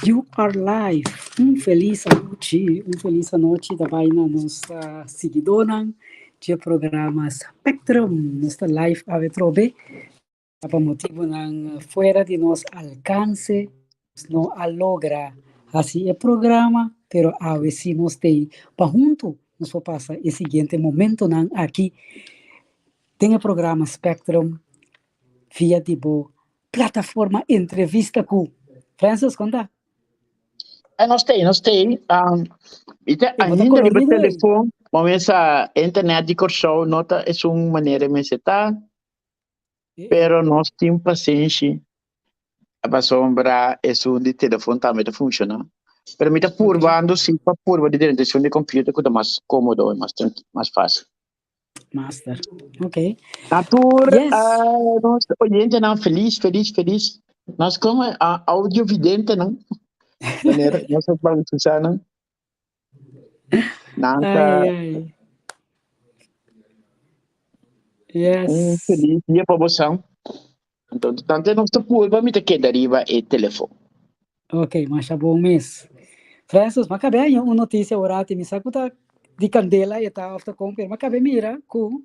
You are live. Feliz noite também na nossa seguidora de programa Spectrum. Nossa live a trobe para motivo não fora de nosso alcance, não a logra assim é programa, pero a veces nós tem para junto nós vamos passar o seguinte momento não aqui tem o programa Spectrum via tipo plataforma entrevista com Francis conta. Nós temos. Ainda colorido, no telefone, mas a internet de corso nota é uma maneira de me setar, pero nós temos paciência. A sombra é de telefone também funciona. Pero me está purvando, sim, para purva de dentro de computer que é mais cômodo, mais fácil. Master, ok. Natur, Yes. nós oyente não feliz. Nós como áudio vidente não. Maneira, nós vamos usar não. Ai. Yes. Feliz dia para você. Então, tanto não está purva, me que deriva e telefone. Ok, mas é bom mês. Francis, mas acabei uma notícia agora, me saco tá de candela e tá after compra, mas acabei mira com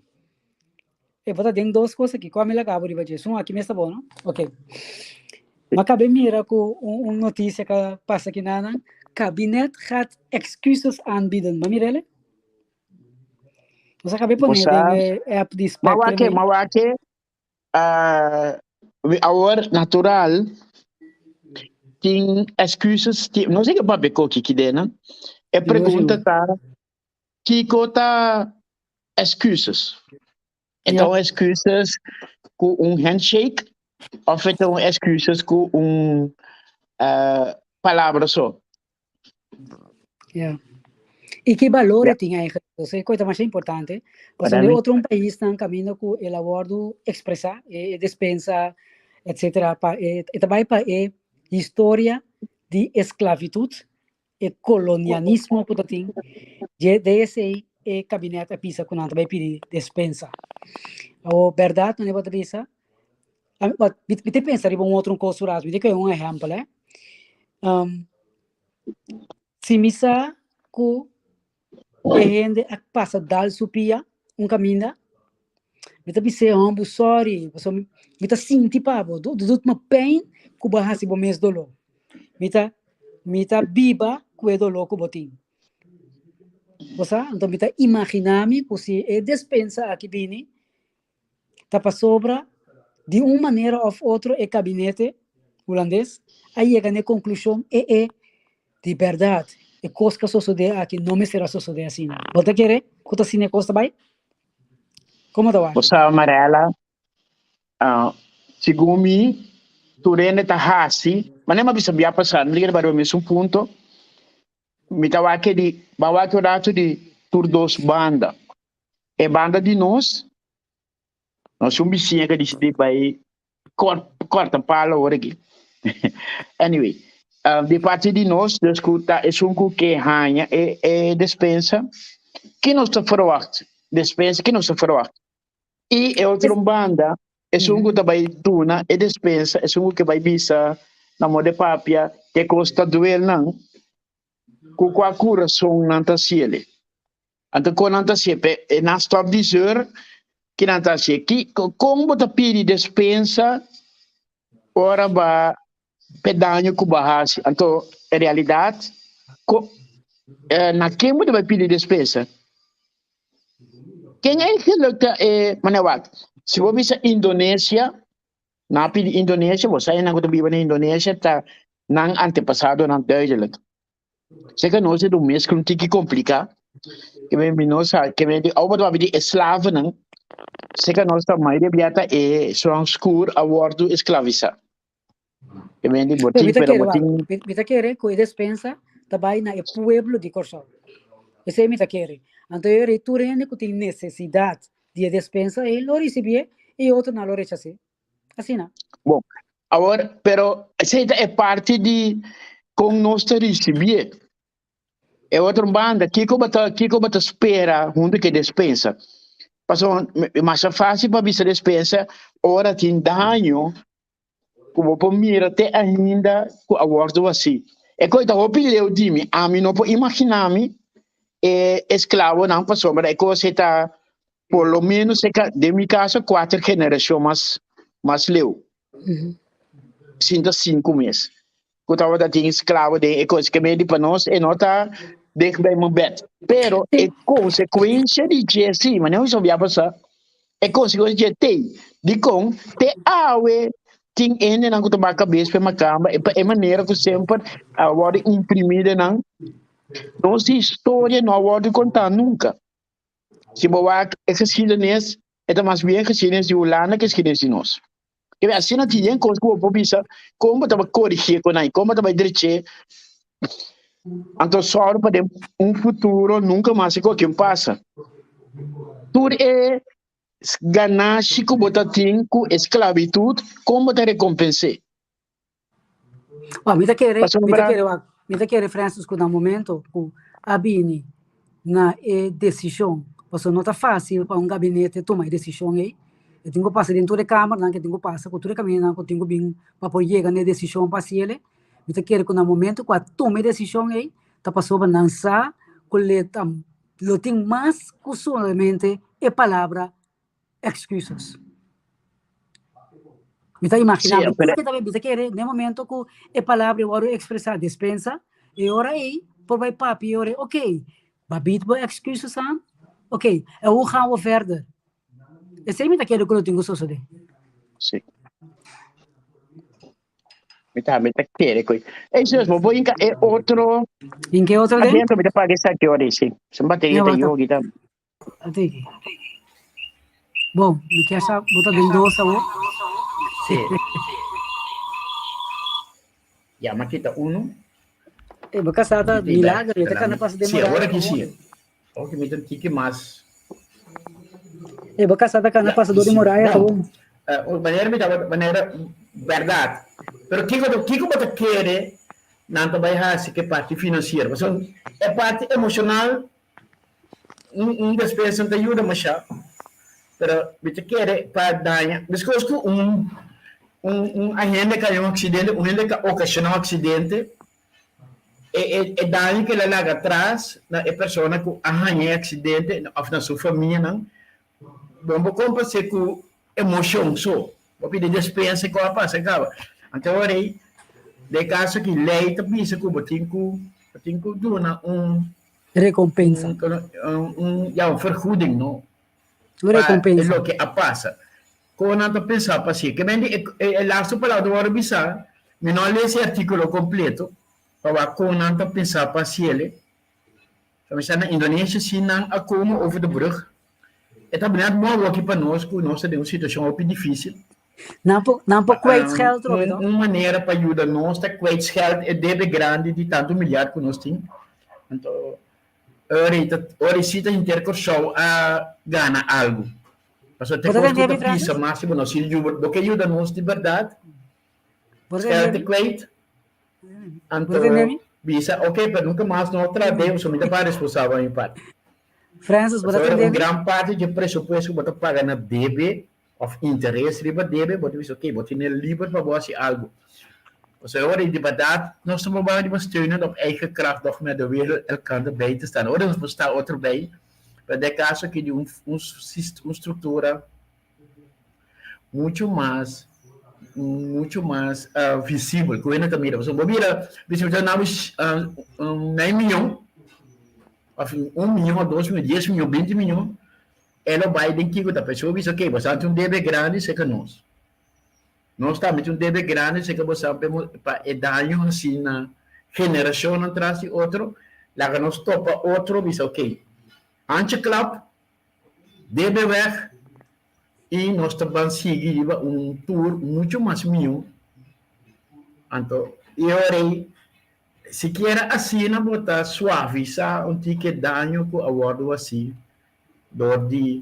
eu vou dar duas coisas aqui, como é legal de bater, só aqui mesmo tá bom, não? Ok. Mas acabei mira com uma notícia que passa aqui na kabinet gaat excuses aanbieden, mas mira ele? Você acabei pondo app de Spectrum. Mawake, our natural tem excuses, não sei que papo que dena. É pergunta tá que cota excuses. Então excuses com handshake ou então excuses com palavra só. Yeah. E que valor tem aí? Isso é coisa mais importante. Porque no outro país estão caminhando com o abordo expressar, dispensa, etc. E também para a história de esclavitud e colonialismo, portanto, desse gabinete a pisa quando também pedir dispensa. A verdade não é para pisa. Me pensa em outro coisa, me que é um exemplo, né? Se misa com e gente passa dal supia caminho me tá bise ambu sorry me tá sinti pabo do uma pain ku bahasi bo mes dolo me tá biba ku e dolo ku botin você então me tá imaginami ku se e despensa aqui bini tá para sobra de uma maneira ou outra e gabinete holandês aí chega na conclusão de verdade e coisa que sucede aqui não me será suceder assim. Você quer? Quanto assim é coisa vai? Como tá? Você amarela, segundo mim, tu rende tá hasi, mas nem mais sabia passar, não liga para o mesmo ponto. Me tá aqui de, bawa que o dato de tur dos banda, é banda de nós somos bichinha que decide vai corta pala hora aqui. Anyway. De parte de nós, escuta, é um que ranha e dispensa, que não está forward, dispensa que não está forward. E é outra banda, é um que vai tuna e dispensa, é um que vai bisa na moda papia, que custa doer não, com a coração não está ciele. Então, quando não está ciele, é na stop dizer que não está ciele, como você pede dispensa, ora vai pedanho com barragem. Então, em realidade, na quem você vai pedir despesa? Quem é que luta manewat? Se você vai Indonésia, na pedir Indonésia, você ainda não vive na Indonésia, tá não antepassado na Duitsland. Se que nós é do mês que não tem que complicar, que vem nós que vem de ao vai pedir escravo não. Se que nós tá mais de biata é só escuro a bordo escravizar. Que vem de botim para botim. Me tá querer que despensa também na pueblo de Corsol. Esse é me tá querer. Então eu retorno que tem necessidade de despensa ele não recebe e outro não lo rechace. Assim não. Bom, agora, pero essa é parte de como nós receber. É outra banda que como tá espera onde que despensa. Passou mais fácil para bisa despensa, ora tem danho como por mira até ainda com a bordo assim. É coisa o pileu de mim, a mim não pode imaginar-me escravo não passou, mas é coisa tá por lo menos de minha casa 4 gerações mais leu. Sinta 5 meses. Eu tava da tinha escravo de é coisa que me de para nós e não tá de bem meu bet. Pero é consequência de Jesse, mas não sabia passar. É consequência de ter de com te awe ting ene nang kuto baka base pe makamba e maneira que sempre agora imprimida não nossa história não pode contar nunca. Se boa é geschiedenis, é mais bem geschiedenis de Holanda que geschiedenis de nós. E assim não tinha coisa que eu vou pensar como estava corrigir com aí, como estava direito. Então só para futuro nunca mais o que passa. Tudo é ganância que bota tem com esclavitud, como te recompensar? Me ta querer Francis que no momento que a Bini na decisão, porque não tá fácil para gabinete tomar decisão aí. Eu tenho que passar dentro da câmara, não que tenho que passar com todo o caminho, que tenho que vir para poder chegar na decisão para si ele. Eu ta querer que no momento que a toma decisão aí, tá passou para lançar, que lo tem mais que somente a palavra excuses. Me está imaginando, porque também me querer, no momento que a palavra eu vou expressar dispensa, e ora aí, por vai papi, e ora, ok, babit por excuses aan, ok, en hoe gaan we verder? Esse aí me está querendo que eu tenho que fazer. Sim. Me tá querendo coisa. Isso mesmo, vou enca é outro. Em que outro dia? A gente me tá pagando essa que hora sim. Se bateria tem yogi tá. Até aqui. Bom, me quer achar botar dentro doce, ou? Sim. Ya, mas kita uno. Baka sata milagre, ita ka na pas de Sim, agora que sim. O que me tem que mais. Baka sata ka na pas de Moraia, ou? Maneira me dá maneira verdade. Pero que você quer não vai fazer que parte financeira, mas é parte emocional. Despesa não te ajuda mais. Pero você quer para dar, desculpa que agente que um acidente, um agente que ocasionou um acidente, é dano que ele larga atrás na pessoa que arranha acidente, ou na sua família, não. Vamos compensar com emoção só. Vou pedir despesa que passa, acaba. Então, aí, de caso que lei está pensando que eu tenho que dar recompensa. Vergoeding, não? Recompensa. É o que passa. Quando eu pensar assim, que vem lá só para do hora bisar, me não lê esse artigo completo, para quando eu pensar assim ele, então na Indonésia se não há como over de brug, é também muito aqui para nós, que nós temos uma situação muito difícil. Não kwijtgeld erop, toch? Uma maneira para ajudar nós, tá kwijtgeld é deve grande de tanto milhar que nós temos. Então, ora cita intercursão a ganhar algo. Mas até quando tu pisa máximo, nós do que ajuda nós de verdade. Geld kwijt. Então, bisa, ok, mas nunca mais não tradeu, somente para responsável em parte. Francis, uma grande parte do pressuposto que você paga na DB, ou interesse riba DB, você diz, ok, você tem livre para fazer algo. Dus agora, in de verdade, nós estamos trabalhando steunen op eigen kracht of met de wereld elkaar bij te staan. Ora, nós está outro bem, para de caso que de uma estrutura muito mais visível, que ainda também. Você mira, você já não 9 milhões, 1 milhão, 2 milhões, 10 milhões, 20 milhões, ela vai denki que a pessoa diz, ok, você tem débito grande, sei que nós. Nós estamos um débito grande, sei que você para dar assim na geração atrás de outro, lá que nós topa outro, diz, ok, antes club, débito weg, e nós estamos seguindo tour muito mais milhão. Então, e orei, se quer assim, não botar suavizar que dano que o abordo assim, dor de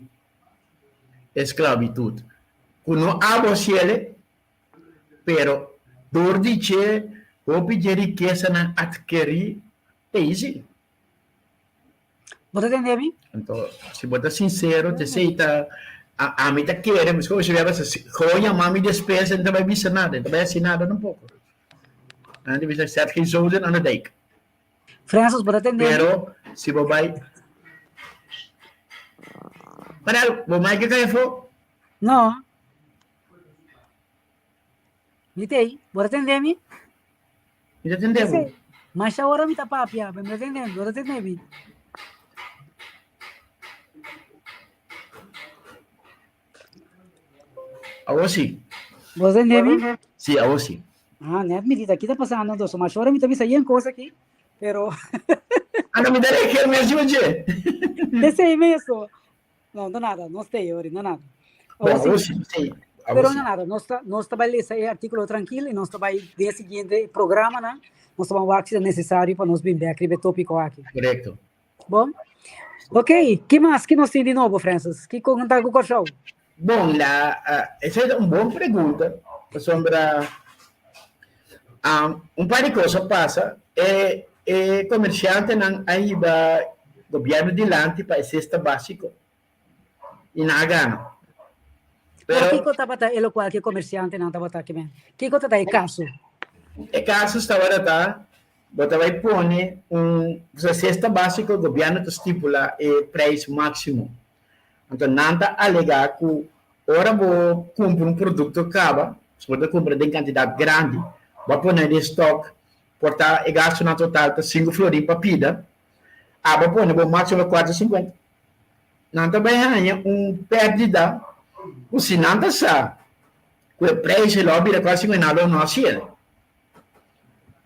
esclavitud. Quando abo ele, pero dor de che, o pedir riqueza na adquirir, é easy. Você entende? Então, se botar sincero, te aceita a mim tá querendo, mas como se vier assim, coia mami despesa, não vai bisa nada, não vai assinar nada um pouco. Não vai ser certo que isso não é daí. Francis, para atender. Pero se vai para o mais que cai for, Não. Mitei, bora atender-me? já entendemos. Mas a hora me tá papia, me atendendo, bora atender-me. Agora sim. Bora atender-me? Sim, agora sim. Ah, né, me diz, aqui tá passando, doce, mas a hora me tá me saindo coisa aqui, pero... Ah, não me dá nem que mesmo hoje. Esse aí mesmo. Não, não nada, não sei, Ori, não nada. Agora sim, sim. Pero não nada, nós trabalhamos esse artigo tranquilo e nós trabalhamos dia seguinte programa, né? Nós trabalhamos o que é necessário para nós vir aquele tópico aqui. Correto. Bom? Ok, que mais que nós temos de novo, Francis? Que contar com o show? Bom, essa é uma boa pergunta sobre um par de coisas passa comerciante não aí da governo de lante para cesta básico e na gana. Pero que conta para ele qualquer comerciante não estava aqui mesmo. Que conta é caso? É caso estava tá, você vai pôr cesta básico, o governo estipula o preço máximo. Então, nada alegar que ora vou comprar um produto acaba, se você compra em quantidade grande, vai pôr em estoque, portar e gasto na total para 5 florim para pida, vai pôr no máximo 4,50. Nada vai ganhar pérdida, o se nada sabe, que o preço lá vira quase nada não assim.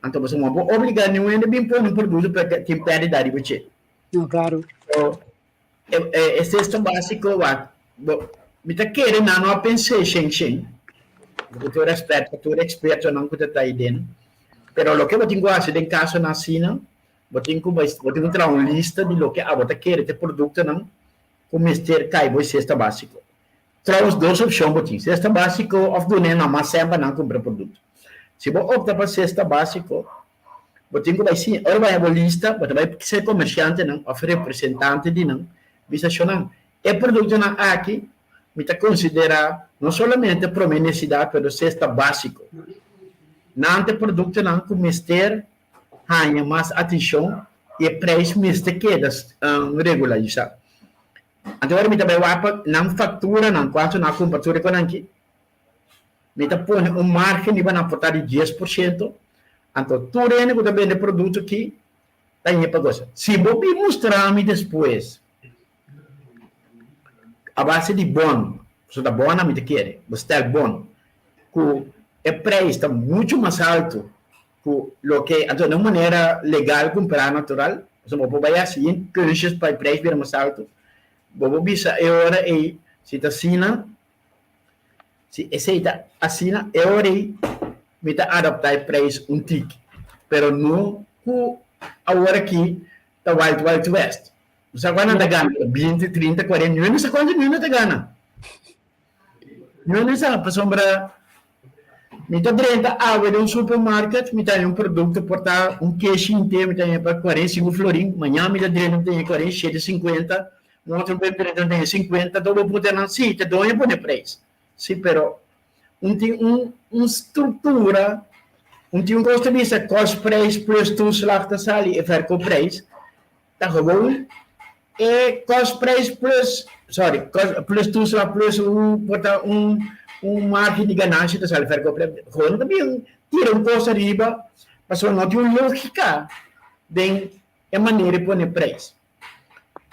Então, você não pode obrigar ninguém a vir pôr um produto para ter pérdida de você. Não, claro. Esse é o básico, me está querendo não pensar em eu respeito, tu experto não que está aí dentro, mas o que eu tenho que fazer em caso na China, eu tenho que entrar uma lista de lo que você quer ter produto não, como este caibo cesta básico. Traz duas opções, cesta básico ou do não, mas sempre não comprar produto. Se você opta para cesta básico, você tem que vai sim, agora vai a lista, você vai ser comerciante não, ou representante de não, bisa não, é produto não aqui, me está considerar não somente para minha necessidade, mas cesta básico. Não tem produto não que mister ganha mais atenção e preço mister queda regularizado. Agora me também vai para não fatura não quanto na compra com aqui. Me está pondo margem de vai aportar de 10%. Então tudo é que também de produto que tem para coisa. Se você mostrar-me depois a base de bom, você está bom, me quer, você é bom, que o preço está muito mais alto que o que, então, de uma maneira legal comprar natural, você vai assim, conscious para o preço vir mais alto, você bisa hora e se está assina, se está assina, é hora e me está adaptar o preço tic, pero não que agora aqui está Wild West. Você agora não gana 20, 30, 40 milhões, não sei quantos milhões você gana. Não sabe, para sombra, me está dentro água de supermercado, me tem produto por estar queijo inteiro, me tem para 45 florim, amanhã me está dentro, tem 47, 50, no outro bem dentro tem 50, então vou poder não, sim, te dou um bom preço. Sim, pero estrutura, tem custo de vista, cost price plus tu slachta sali e verkoop prijs, dan gewoon cost price plus toeslag plus margem de ganância da sala verkoop. Gewoon também tira custo riba, mas não tem uma lógica de maneira de pôr preço.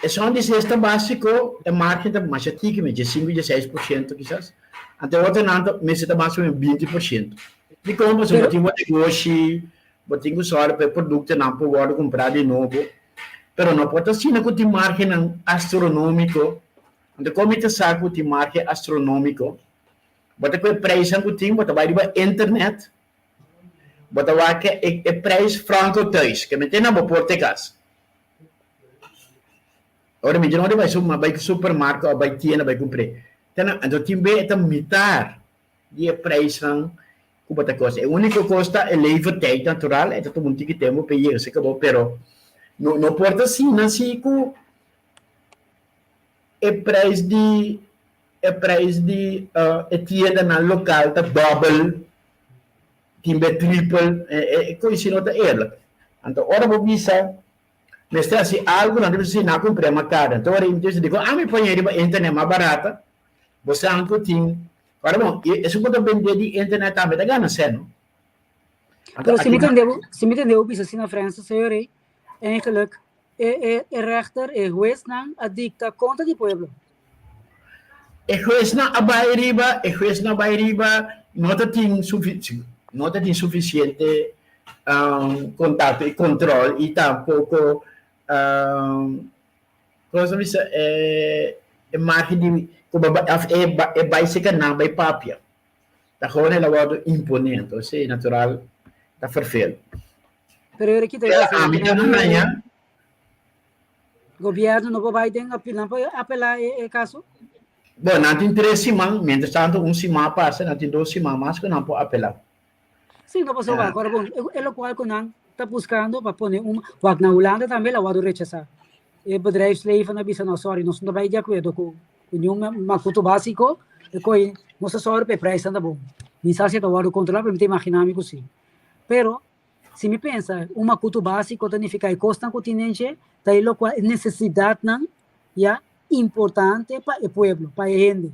É só de cesta básico, a margem da mais antiga, de 5 a 6%, quizás. Até outra nada, mas está mais ou menos 20%. De como você tem um negócio, você tem só para produto não pode comprar de novo. Pero não pode ser que tem margem astronômico. Então, como você sabe que tem margem astronômico, você tem preço que tem, você vai para a internet, você vai que preço franco thuis, que me tem na português. Agora, me não vai para supermercado, ou vai tienda, vai comprar. Então, tem bem mitar de preço que você costa. A única costa é levar tempo natural, é todo mundo que tem um país, se acabou, pero não pode assim, nasci com o preço de é preço de tienda na local tá double, timbre triple, coisa não tá ela. Então, ora vou visa, mas tem assim algo não deve ser na comprar uma cara. Então, ora então digo, me põe aí a internet mais barata, você não tem. Ora bom, isso quando vender de internet também tá ganhando certo? Pero se me entendeu, bisa assim na França, senhor, eigenlijk, rechter, juez, não, a dicta conta de pueblo. O juez na vai riba, não tem suficiente contato e controle e tampouco cosa mi sa marketing como é básica não vai papia. Tá gewoon é lado imponente, ou seja, natural tá perfeito. Pero eu aqui tem governo não vai ter apelar caso. Bom, não tem 3 semanas, mientras tanto, 1 semana passa, não tem 2 semanas mais que não pode apelar. Sim, não passou agora, bom, é o qual que não está buscando para pôr wag na Holanda também lá vai rechazar. O bedrijfsleven na bisa não, sorry, nós não vai de acordo com um custo básico, e coi nossa sorte para preço anda bom. Misa se tá controlar para me imaginar me assim. Pero se me pensa, custo básico significa que custa continente, tá aí o qual necessidade não, já importante para o pueblo, para a gente.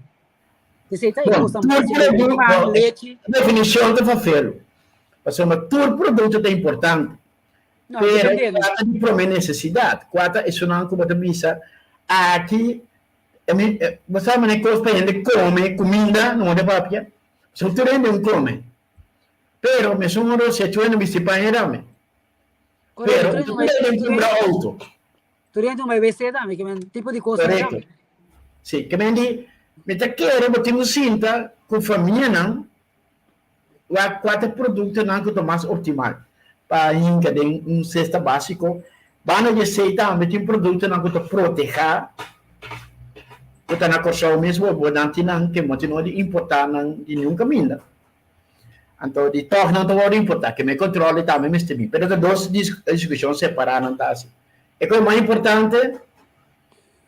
Definição de fafelo. Porque todo produto é importante. Não, pero trata de promover necessidade. Quatro, isso não como te visa. Aqui, você sabe, né, coisa para gente come comida, não é papia. Só tu rende come. Pero, me sou um se tu não viste para ele, pero tu rende comprar auto. Tu rende uma BC também, que é um tipo de coisa. Correto. Sim, que me diz, me tá querendo botar um cinta com família, não? Há 4 produtos não que mais optimal. Para inca de cesta básico, bana de seita, me tem produto não que proteger. Porque na corção mesmo, vou dar não que continua de importar não de nenhum caminho. Então, de torna não vou importar, que me controle também me estime. Pero de 2 discussões separadas não tá assim. É coisa mais importante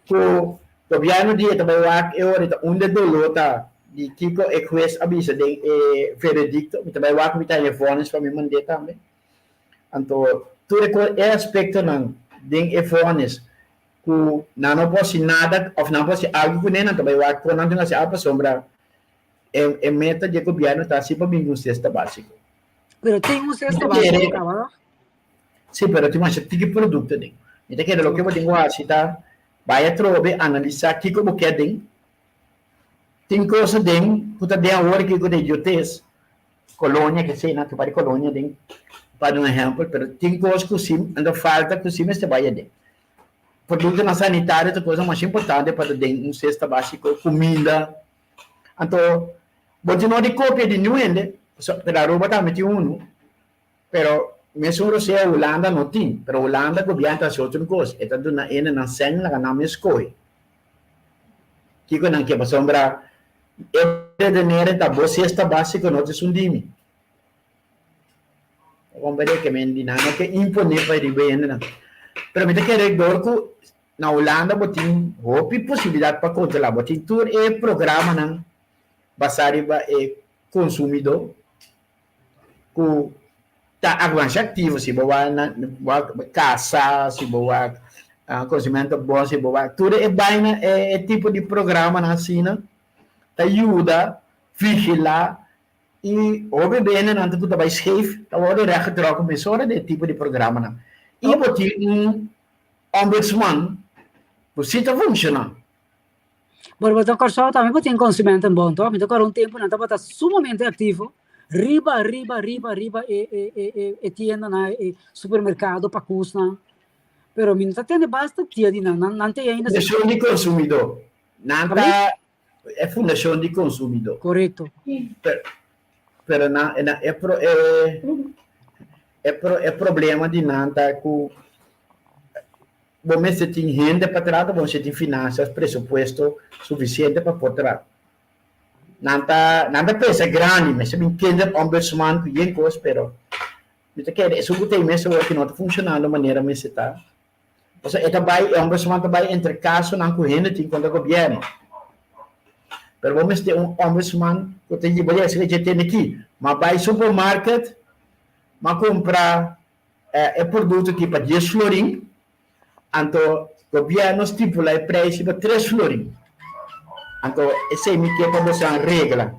que o governo de trabalhar é hora onde dolor tá de tipo é que esse avisa de veredicto, me trabalhar com telefones para me mandar também. Então, tudo é aspecto não de telefones que não posso nada ou não posso algo que nem trabalhar com não tem a sombra é meta de governo tá assim para mim um cesta básico. Pero tem um cesta básico, cara. Sim, pero tem mais tipo de produto dentro. Então, que é o que eu tenho assim, tá? Vai a trobe, analisar aqui como que é dentro. Tem coisa dentro, puta de agora que eu tenho teste. Colônia, que sei, não, que vai colônia dentro. Para um exemplo, mas tem coisa que sim, ainda falta que sim, você vai dentro. Produto na sanitária é a coisa mais importante para dentro, um cesta básico, comida. Então, continuar de cópia de nenhum, pela roupa também tem pero mesmo se a Holanda não tem, mas a Holanda governa as outras coisas. Então, na senha, na não me escolhe. Que quando que passou para é de dinheiro da você está básico não te sundimi. Vamos ver que me dinâmica que impõe para ir bem, né? Pero me quer recordar que na Holanda botin hope possibilidade para controlar, botin tudo é programa não basado em consumidor que tá aguante ativo se boa na casa se boa conhecimento bom se boa tudo é baina é tipo de programa na China te ajuda vigilar e obviamente não tudo vai safe tá hora de trocar com pessoa de tipo de programa não e botin ombudsman você está funcionando. Bom, então, Corsol também tem conhecimento bom, então, agora tempo não estava sumamente ativo. Riba, e tienda na supermercado para custa. Pero não está tendo basta tienda, não tem ainda. Fundação de consumidor. Nada é fundação de consumidor. Correto. Pero é problema de nada com bom, você tem renda para trás, você tem finanças, pressuposto suficiente para por trás. Nada pensa grande, mas se me entende ombudsman que é coisa, pero você quer isso que tem mesmo que não está funcionando da maneira que você está. Você é ombudsman também entre caso não correndo tem quando o governo. Pero vamos ter ombudsman que tem que bolhar que tem aqui. Mas vai supermarket, mas comprar produto aqui para 10 florim, então o governo estipula o preço para 3 florim. Então, esse é o que é para você a regra.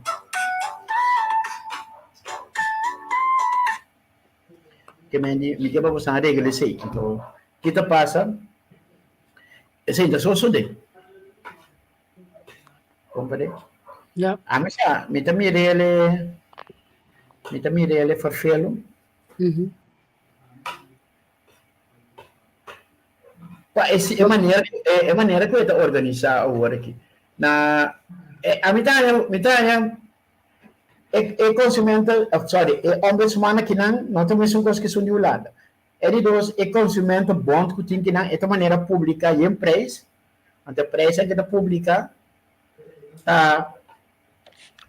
Que me que para você a regra esse. Então, o que está passa? Esse é só de. Compre? Ja. A mim já, me também ele farfelo. Essa é a maneira que eu estou organizar agora aqui. A mitad é consumente, é ombudsman que não tem mesmo coisa que são de lado. Ele dois é consumente bom que tem que não é de maneira pública e empresa, a empresa que está pública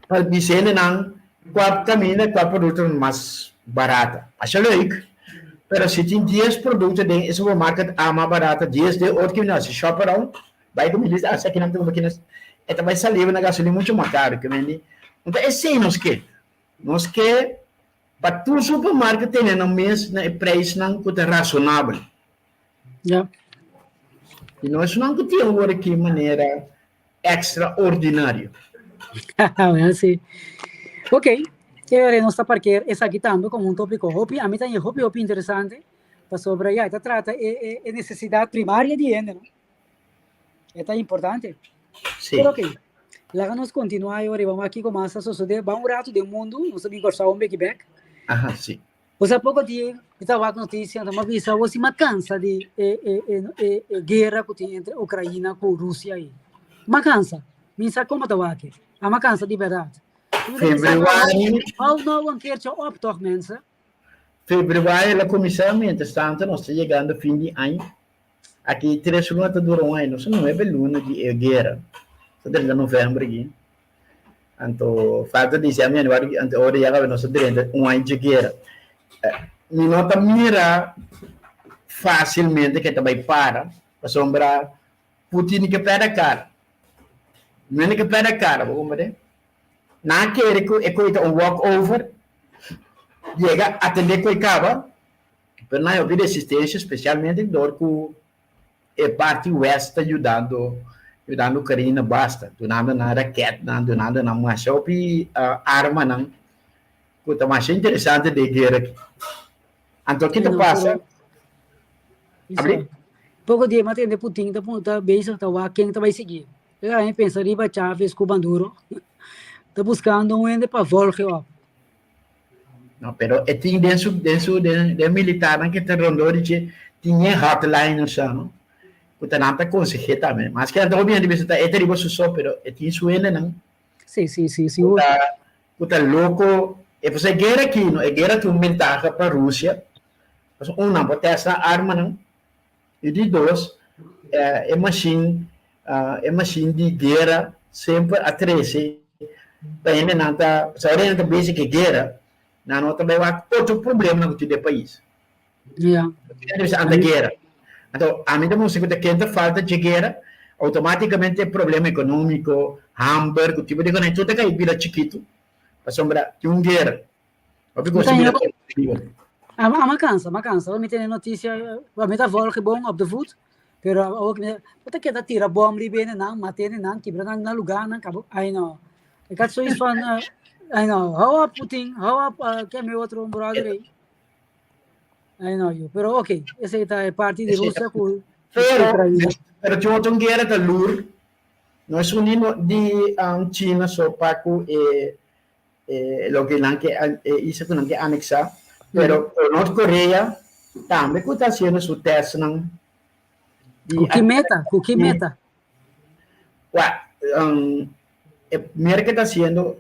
para dizer não qual caminho qual produto mais barata. Acho legal. Pero se tem 10 produtos em supermercado a mais barata, 10 de outro que não se shop around, vai como diz, essa aqui não tem máquinas, esta vai sair na gasolina muito mais caro que vende. Então é assim nós que para todo supermercado tem no mês na preço não que é razoável. Ja. E nós não que tem agora aqui maneira extraordinária. Sì. Ok, e ora nostra perché essa aqui também como um tópico hobby, a mim também hobby interessante para sobre já, trata é necessidade primária de gente, não? É importante. Sim. Pero ok, lá nós continuar agora vamos aqui com a sociedade, vamos um rato do mundo, nós também gostamos de Quebec. Aham, sim. Há pouco dia, estava a notícia, uma vez, você me cansa de guerra que tem entre Ucrânia e Rússia aí. Me cansa. Me sabe como estava aqui? Me cansa de verdade. Februário. Não, um keertje op toch, mensen? Februário, a comissão, entretanto, nós estamos chegando ao fim de ano. Aqui, 3 lunas duram um ano, não é luna de guerra. Está de novembro aqui. Então, falta de dezembro, agora já nós estamos um ano de guerra. Me nota mira facilmente que também para sombrar Putin que perde a cara. Não é que perde a cara, vamos ver. Na que é coisa um walkover, chega a atender com a cava, mas na eu vi resistência, especialmente dor que a parte oeste ajudando a Ucrânia basta, donando na raquete, donando na machop e arma não, que tá mais interessante de guerra aqui. Então o que te passa? Pouco dia mas tem Putin tá bem tá quem tá vai seguir. Eu aí pensa riba Chávez com Banduro. Está buscando um ende para voltar. Não, pero é tem dentro de militar que te rondou de tinha hotline no chão. Puta não tá conseguindo também. Mas que anda bem de visitar é terrible só, pero é tem suene não. Sim. Puta louco. É você guerra aqui, não é guerra que militar para a Rússia. Não pode ter essa arma não. E de dois é machine de guerra sempre a 13. Ainda não está, se ainda está bem que guerra, não também vai outro problema no teu país. Guerra. Então, a mim também se que falta de guerra, automaticamente é problema econômico, hamburgo, tipo de coisa, tudo que aí vira chiquito, para sombra de guerra. Maar cansa. We meteen notícia, we met volgen bom op de voet. Pero ook wat ik dat tira bom die benen nang, matene nang, kibra na lugar nang, cabo. I know. Ik had zoiets van, I know, hou up Putin, hou up, que é meu outro brother aí. I know you. Pero ok, essa é a parte de Rússia com Pero tinha outra guerra da LUR, nós unimos de China só para que lo que não que isso que não que anexar. Pero Norte-Coreia também está sendo seu teste não. O que meta? Primeiro que está sendo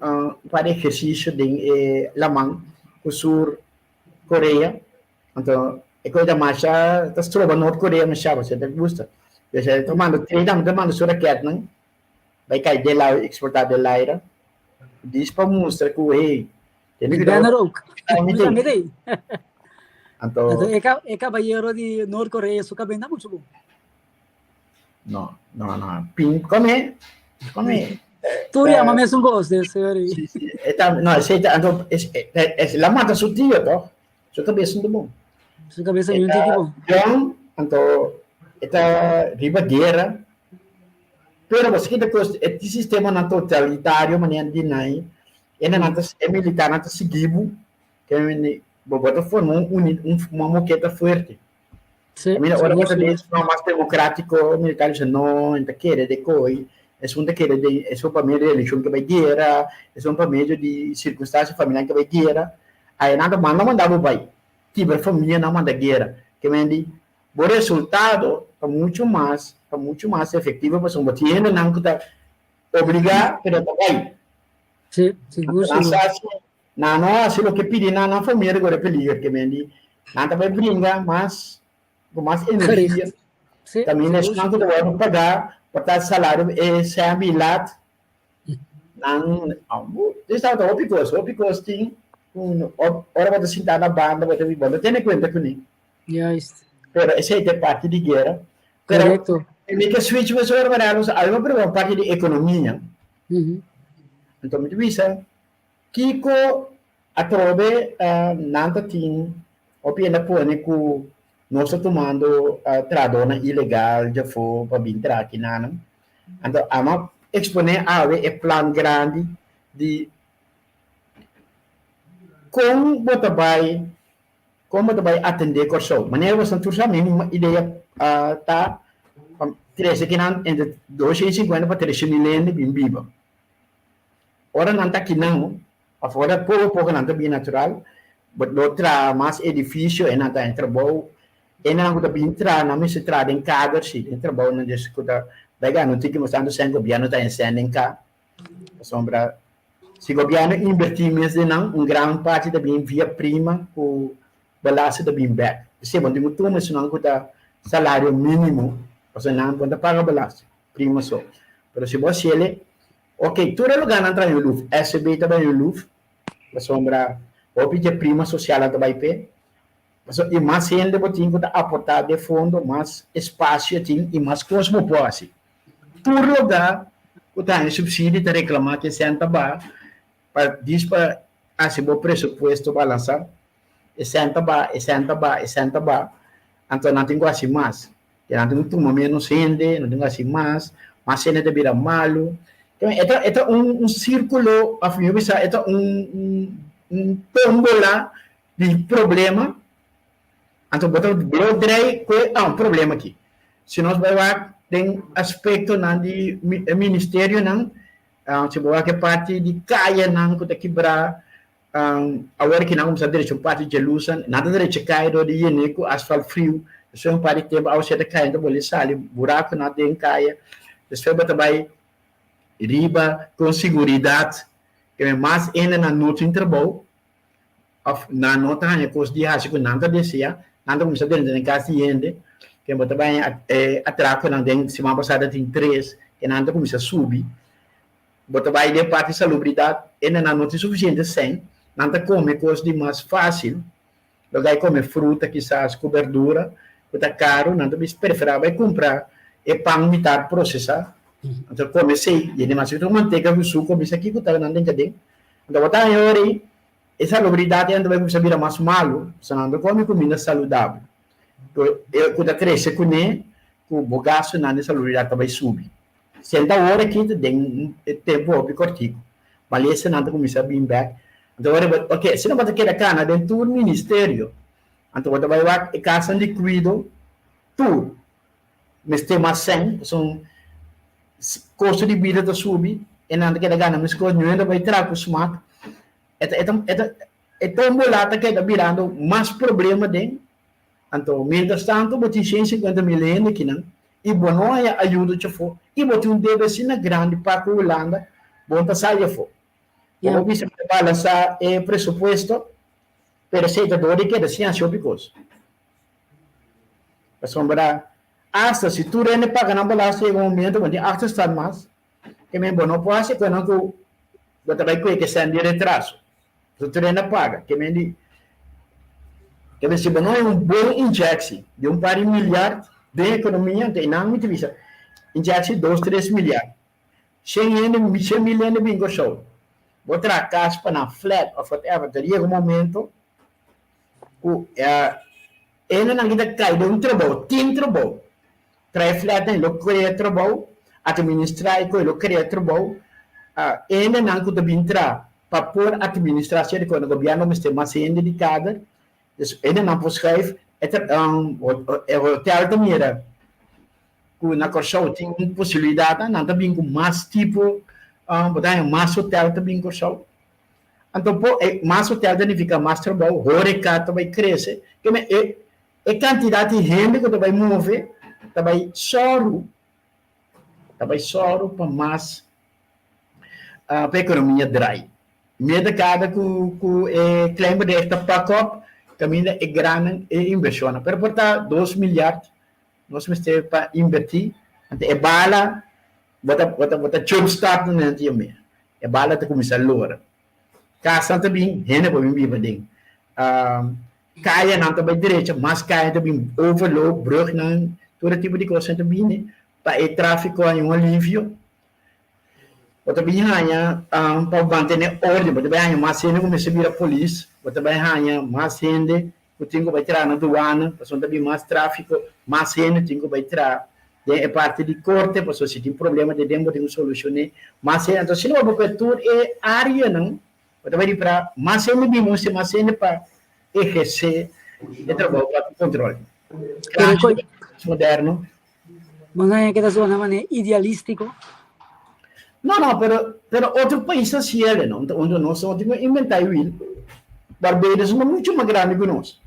para exercício de la mão o Sul Coreia. Então, é coisa mais está trova Norte-Coreia mas já você gosta. Você tomando tomando sua raquete não vai cair de lá exportar de lá era. Diz para mostrar que hey Banner ook. Então, é caballero de Norte-Coreia, isso cabelo não muito bom. Não. Come. Tu ama mesmo gosto, senhor. Sì, sì. No, la mata sottile, no? Sua cabeça do bom. Sua cabeça não tem que bom. Então, riba guerra, pero você que depois esse sistema na totalitário maneira de nai, é militar na seguibo, que é bota forma uma moqueta forte. Sim, A minha hora bota desse não mais democrático, militar diz não, ainda quer de coi, é um daquele de é só para meio de eleição que vai guerra, é um para meio de circunstância familiar que vai guerra, aí nada mais não mandava vai, tipo família não manda guerra, que vem o resultado é muito mais efetivo, mas um botiendo não que tá obrigar, pero vai. Sim, seguro. Não, assim o que pedir na família agora pedir, que vem não tá vai brincar, mas com mais energia. Também nesse não que vai pagar, botar salário é ser habilitado. Não, isso é o picoso tem hora vai sentar na banda, vai ter que botar, tem conta com ele. Yes. Pero essa é parte de guerra. Correto. Tem que switch mas agora para a parte de economia. Então, me diz, Kiko atrove nada tem opina pone que nós tomando tradona ilegal já foi para vir aqui não. Então, ama exponer é plano grande de como vai atender o show. Maneira você tu já mesmo ideia tá 13 que não entre 250 para 3 milhões de bimbiba. Ora não tá aqui não, afora pouco não tá bem natural, outra mais edifício e não tá entra bom, e não tá bem entrar, não me se trata em cada sim, entra bom não diz que tá, daí não tem que mostrar no centro governo tá em cá, sombra, se o governo investir mesmo não, grande parte da bem via prima o balanço da bem back, se bom tem muito mas não tá salário mínimo, você não pode pagar balanço, prima só, mas se você ele ok, todo lugar não entra em LUF, SB também em LUF, a sombra, o pedir prima social também pé, e mais ainda tem que aportar de fundo, mais espaço tem e mais cosmoposse. Todo lugar, o tem subsídio de reclamar que senta ba, para diz para assim o pressuposto balançar, e senta ba, então não tem assim mais, que não tem muito menos rende, não tem assim mais ainda vira malo. Então, é círculo, é tómbola de problema. Então, há um problema aqui. Se nós vamos ver, tem aspecto de ministério, se vamos ver que parte de caia, que está quebrar, agora que não vamos fazer isso, parte de luz, nada de direito cai, de ineco, asfalto frio, isso é um parte de tempo, ao ser de caia, então, bolha sale, buraco, nada de caia, isso é também riba com segurança, que mais ainda na noite trabalho, na nota a coisa de acho que nada descia, nada começa dentro da casa de gente, que eu também atraco na dentro semana passada tem 3, que nada começa a subir, bota vai de parte de salubridade, ainda na noite suficiente sem, nada come coisa de mais fácil, logo aí come fruta, quizás cobertura, está caro, nada me preferável comprar pão mitad processado. Então comecei, e ele mais então manteiga do sul, comecei aqui que estava na dentro dele. Então botar em hora aí, essa salubridade ainda vai começar a virar mais malo, senão come comida saudável. Então eu quando cresce com ele, com o bagaço na salubridade vai subir. Senta hora aqui tem tempo óbvio cortico, mas esse nada começa a vir back. Então agora, ok, se não vai ter cana dentro do ministério, então você vai lá e casa de cuido, tudo, mas tem mais 100, são custo de vida da subir, e nada que gana, mas coisa não ainda vai tirar com o smart. É tão bolata que está virando mais problema dentro. Então, mientras tanto, você tem 150 milhões aqui, não? E não há ajuda de for. E você um deve assim grande para a Holanda, bom para sair for. Eu vi se balançar o pressuposto, pero se está dor que é assim a picos. Para sombrar hasta se tu rende paga na balança em um momento onde hasta está mais que me não pode ser quando eu vou trabalhar que se de retraso se tu rende paga que me se não é um bom injeção de um par de milhar de economia tem não muito vista injeção 2-3 milhar 100 milhões de bingo show. Botar a casa para na flat, ou whatever, teria um momento, ele não ainda cai de trabalho, tem trabalho. Trai flat, ele cria trabalho, administrar, ele cria trabalho, ele não ainda entrar para pôr administração de quando o governo me mais dedicada, ele não pode escrever, é o teatro mira, na Corsão tem possibilidade, não também com mais tipo, mais hotel também Corsão. Então, mais hotel significa mais trabalho, o recado vai crescer, a quantidade de gente que vai mover, vai soro para mais para a economia dry. Medo cada que claim de esta pacote, também é grande inversão. Para portar 2 milhões, nós temos para investir, é bala, bota jumpstart no dia é bala de começar a loura. Casa também, gente para mim viver caia não também direita, mas caia também overload, brug não, todo tipo de coisa também, para o tráfico é um alívio. Também hanya para manter ordem, também hanya mais gente começa a vir a polícia, também hanya mais gente que tem que vai tirar na aduana, passou também mais tráfico, mais gente tem que vai tirar é parte de corte, passou se tem problema de dentro tem que solucionar, mas então se não vai tudo é área não, também ir para mais gente bem, mais gente para exercer o trabalho para controle. Moderno. Mas não é que da zona mané idealístico. Não, pero outro país assim é, não, onde nós só temos inventar o Barbados é muito mais grande que nós.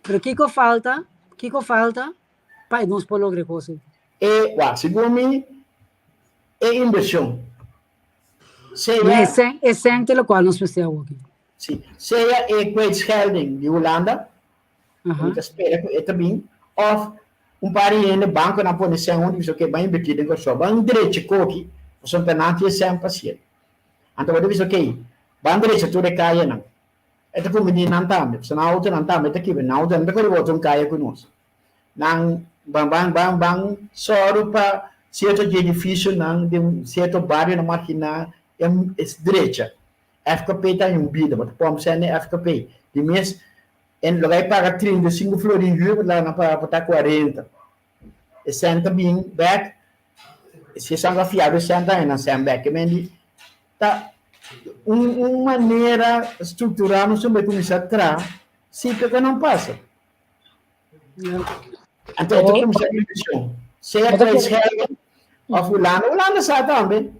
Pero o que falta? O que falta para nós por lograr coisa? Segundo mim, é inversão. É sem pelo qual nós precisamos aqui. Sim, seja kwijtschelding de Holanda, que espera que também, ou par de banco na posição onde você vai investir em coisa, vai direito coque, você não tem que ser paciente. Então, você diz, ok, vai direito tudo caia não. É como de não tá, se não outra não tá, mas aqui não tem que botar caia conosco. Não, bang, só para certo edifício, não de certo bairro na máquina é direita. FKP está em vida, mas como se é FKP. De mês, ele vai pagar 35 florinhos lá na para 40. E senta bem back, se sanga fiado senta aí na back, mas tá uma maneira estrutural não se vai começar a trazer, se porque não passa. Então eu começar a investir. Se é para Israel, a Holanda sabe também.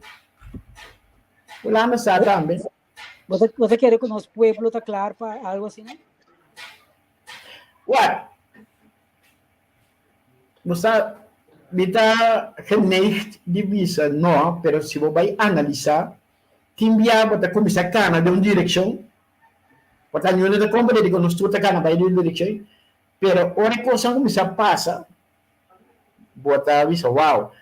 Holanda sabe também. Você quer que o nosso povo está claro para algo assim, né? Você está geneigd de visa, não, mas se você vai analisar, tem viável para começar a cana de uma direção, porque a união da compra de que nós tudo cana vai de uma direção, mas outra coisa começar a passar, bota a visa, uau,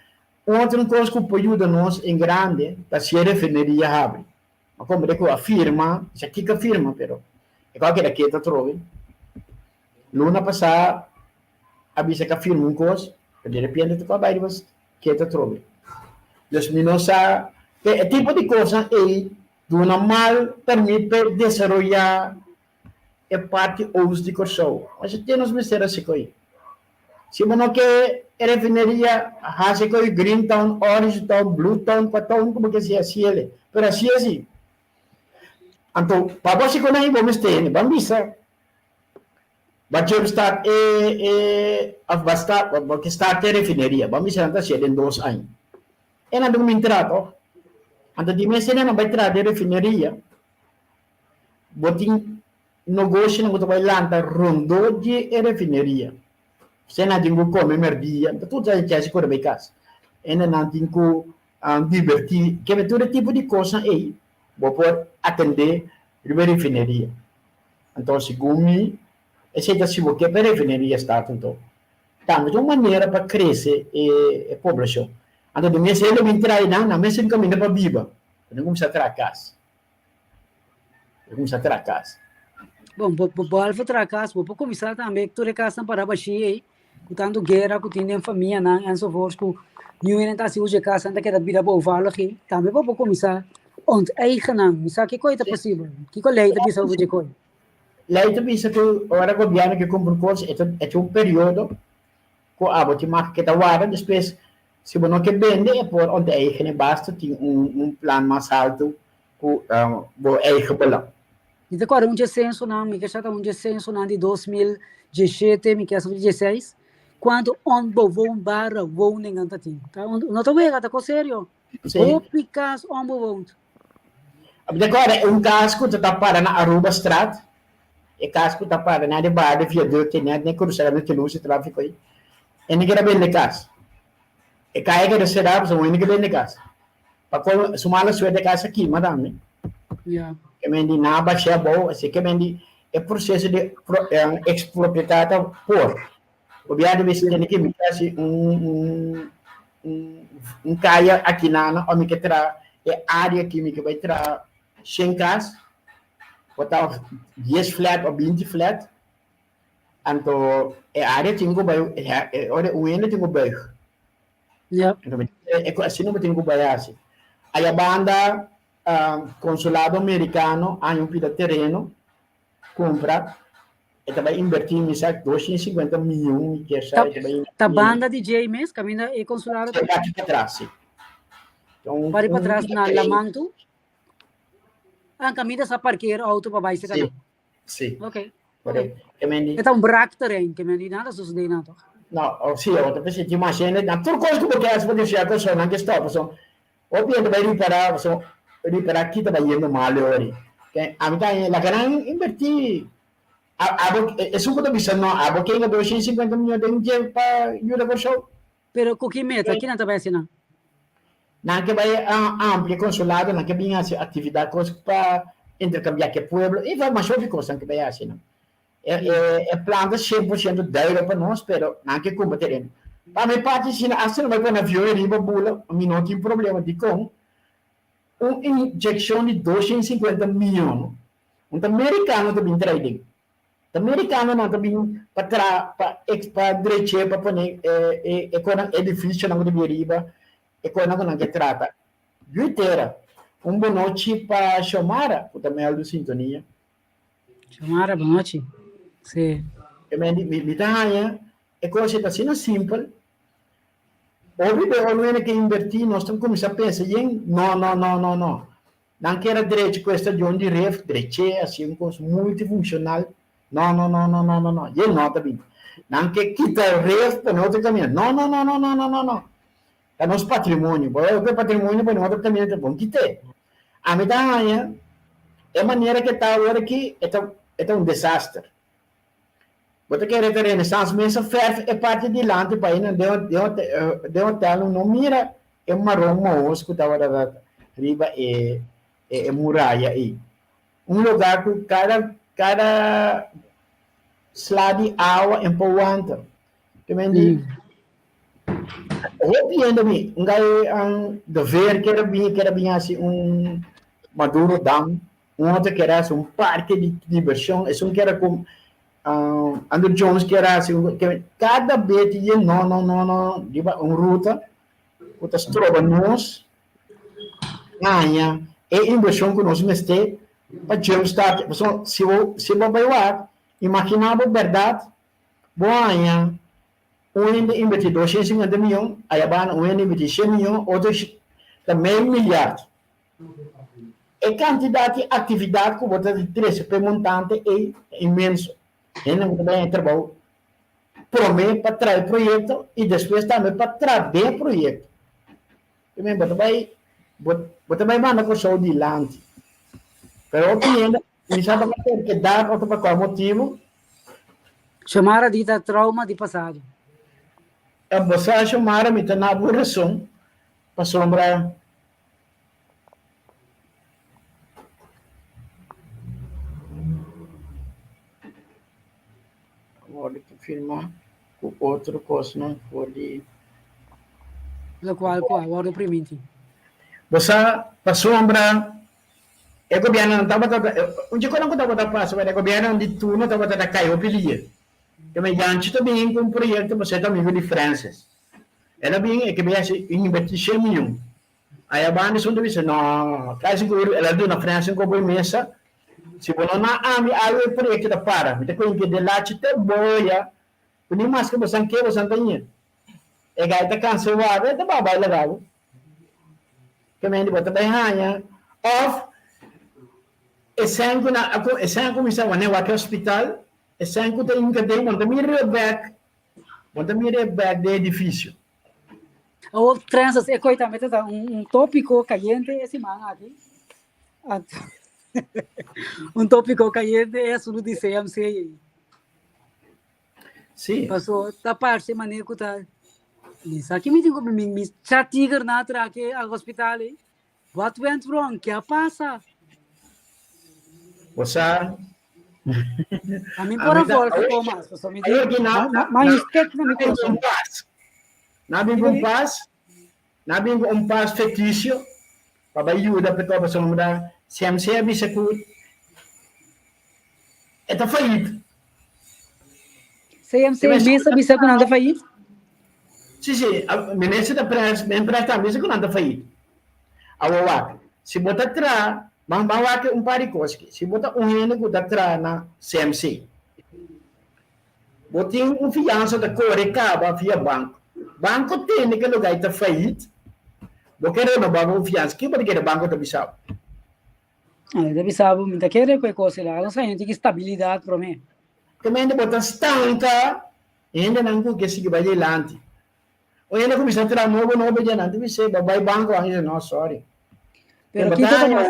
outra coisa que pode ajudar nós em grande, para se refineria abre. Mas como digo, afirma, isso aqui que afirma, pero é qualquer que está trove. Luna passar, avisa que afirma coisa, de repente tu vai ver que está trove. Então, nós é tipo de coisa aí, do normal permite desenvolver a parte uso de corso. Mas temos mistérios assim coi. Se não quer refineria, hace coi Green Town, Orange Town, Blue Town, Town, como que se assim ele, pero assim assim. Então, para você quando aí vamos ter, vamos ver. Mas eu estar porque está a refineria, vamos ver antes em 2 anos. É nada me entrado. Então, de mês não vai entrar de refineria. Botin negócio não vai lançar rondo de refineria. Você não tem que comer merdia, tudo isso é coisa bem casa. Não tem que divertir, que é todo tipo de coisa aí. Vou poder atender a refineria. Então, segundo mim, esse é o que a refineria está então. Então, de uma maneira para crescer a população. Então, de mês ele me entrar aí, não, mês ele caminha para viva. Não começa a tracas. Bom, vou alfa tracas, vou começar também, toda casa para baixar aí. tanto guerra, que tem família, não, e so forth, que nu in het hoje casa, anda que era vida boa, fala aqui, também vou começar, onde eigenaar, misa que coisa possível, que colheita bisa hoje coi. Leite bisa que ora governo que compra coisa é um período que a bote marca que tá guarda, depois se você não quer vender é por onde eigen basta tem plan mais alto que o eigen belang. E agora, censo não, me que já tá censo não de 2017, me que é 2016, quando on vou barra vou nem anta tem, tá? Não tô vendo, tá com sério. O picas on vou. Agora é casco que tá para na Aruba Strat, é casco tá para na de bar de viaduto, né, nem cruzamento que luz e tráfico aí. E ninguém bem de casa. E cai que será, só ninguém bem de casa. Para quando sumala sua de casa aqui, madame. Yeah. Que mendi na baixa boa, assim que mendi é processo de expropriada por. O biado vai ser que me assim caia aqui na o me que tra é área que me que vai tra 100 casas, botar 10 flat ou 20 flat. Então, é área que tinha bairro, é o ene tinha bairro. Yeah. Então, é assim não tem bairro assim. Aí a banda consulado americano há terreno, compra, e também invertir em 250 milhões que tá banda DJ mesmo, caminha e consulado. Você bate para trás. Então, para trás na Lamanto. Caminha essa parqueiro auto para baixo. Sim. Ok. Então, buraco terreno, que me nada sucede nada. Não, sim, outra pessoa que imagina, na tudo coisa que você quer, você já que só não que está, pessoal. Obviamente vai reparar, pessoal, reparar aqui está indo mal hoje. A mim tá lá que não invertir. É só quando você não, a boca ainda 250 milhões de dinheiro para ajudar o show. Pero com que meta, aqui não está bem assim não. Não que vai amplia consulado, não que vem atividade para intercambiar com o povo, e vai mais sobre coisa que vai assim não. É planta 100% dela para nós, pero não que cumpre terreno. Para minha parte, se não vai para o avião e riba bula, não tem problema de com uma injeção de 250 milhões. Um americano também trading. O americano não também para direita para pôr é difícil não de riba, é quando não que trata. Juiteira, boa noite para Xomara, o também é do sintonia. Xomara, boa noite. Sim. Me é coisa tá sendo simples. Óbvio, não é que invertir, nós estamos começando a pensar em não. Não quero direito com esta de onde ref, direito, assim, um curso multifuncional. Não. E não também. Não quer quitar o ref para outro caminho. Não. É nosso patrimônio. O patrimônio para outro caminho é bom quitar. A medalha é a maneira que está agora que é um desastre. Você quer ter renaissance, mas a ferro é parte de lá, para ir de hotel, não mira, é marrom, moço, que estava riba é muralha aí. Lugar que cada slide água empurrando. Também diz. Obviamente, dever que era bem assim, Maduro Dam, outro que era assim, um parque de diversão, isso que era como Andrew Jones que era assim, que cada vez ia não, ruta, outras trocas nós, ganha, e inversão que nós meste, para jumpstart, se você vai lá, imaginava verdade, boa, investir 250 milhões, aí a investir 100 milhões, outros também milhares. A quantidade de atividade que você tem para montante é imenso. Não também trabalho prometo para trazer projeto e depois também para trazer projeto. Também você vai mandar com o show de lante. Mas o cliente me sabe que dar outro para qual motivo? Chamar a dita trauma de passado. A você chamar a me na aberração para sombrar. Pode filmar com outro coisa, não pode. Lo qual agora oprimente. Você passou sombra. O governo não estava onde quando estava passando, o governo de turno estava caiu pelia. Que me gancho também com um projeto para ser amigo de Francis. Ela bem é que me acha investir 100 milhões. Aí a banda só disse, não, caso que ela deu na França com a mesa, se você não ame, aí o projeto da para. Me tem que de lá te boia, nem mais que você quer, você não tem. É que está cancelado, é da babai legal. Que me bota bem ranha. Off, esse ano começava a ir ao hospital, esse ano tem que ter monta-me back do edifício. O tranças é coitamente tópico caliente esse man aqui. Tópico caliente é sobre de CMC. Sim. Passou da parte maneira que tá. Isso aqui me digo me chatigar na traque ao hospital. What went wrong? Que passa? Você a mim por favor, ficou mais. Só me diga. Mas respeito na minha coração. Nabi um passo fictício para ajudar a pessoa a mudar. CMC é bisa que está fallido. CMC mesa bisa que não está fallido? Sim, a ministra da prensa está bisa que não está fallido. Agora, se botar atrás, vamos que um par de coisas. Se botar ano que está atrás na CMC, botar fiança da Corecaba via banco. Banco tem que lugar está fallido. Porque não banco fiança. Que porque o banco está bisado? Deve saber, me tá querendo qualquer coisa lá. Não sei, tem estabilidade para mim. Também botar estanca, ainda não que se vai adiante. Ou ainda começa a tirar novo adiante, você vai banco ainda não, sorry. Pero aqui tá mais.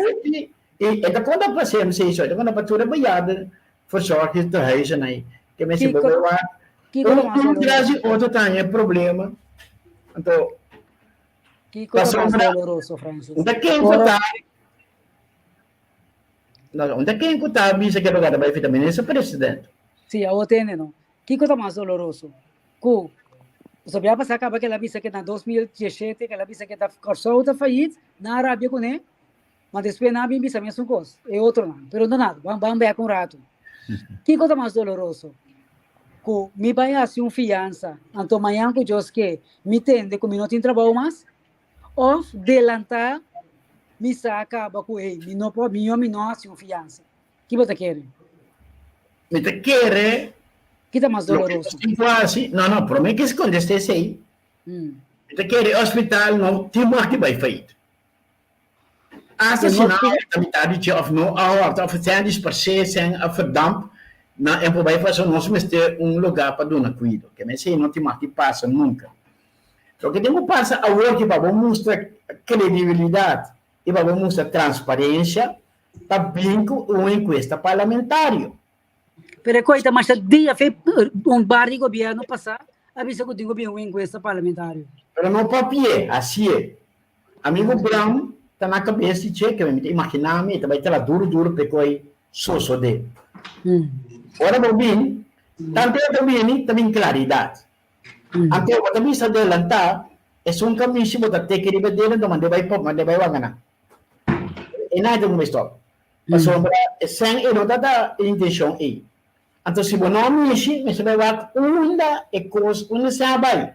E é quando para CMC isso, é quando para tudo baiada, for sorte que tá isso aí. Que me se vai lá. Um traz outro tem problema. Então, que coisa mais doloroso, Francis. Daqui tá onde é que está a bisa que agora vai ficar ministro presidente? Sim, eu tenho, não. Que coisa mais doloroso? Que só vai passar acaba que ela bisa que na 2017 que ela bisa que está corso está fallido na Arábia com ele, mas depois na bem bisa mesmo coisa. É outro não. Pero não nada. Vamos ver com rato. Que coisa mais doloroso? Que me vai assim fiança. Então amanhã que eu que me tende que me não tem trabalho mais, ou delantar me saca com ele, me não pode, me não assim fiança. Que você quer? Me te quer? Que tá mais doloroso? Quase, não, para mim que se conteste aí. Me te quer hospital não tem mais que vai feito. Assassinato da metade de of no hour, of 10% sem a verdamp, na em vai fazer nós ter lugar para donar cuido, que me sei não tem mais que passa nunca. Então que temos passa a work para mostrar credibilidade. E vamos mostrar transparência para brinco uma encuesta parlamentar. Pero coita, mas dia fez bar de governo passar, avisa que tem uma encuesta parlamentar. Pero não papier, assim é. Amigo Brown está na cabeça de cheque, imaginar-me, vai ter duro para coi sosso de. Ora, bem, tanto também claridade. Até o também se adelantar, é um caminho se botar ter que ir dele, então mande vai pop, mande vai wangana. E nada como stop. Mas sobre sem e não dá intenção aí. Então se você não mexe, mas vai lá unda e coisa unda se abai.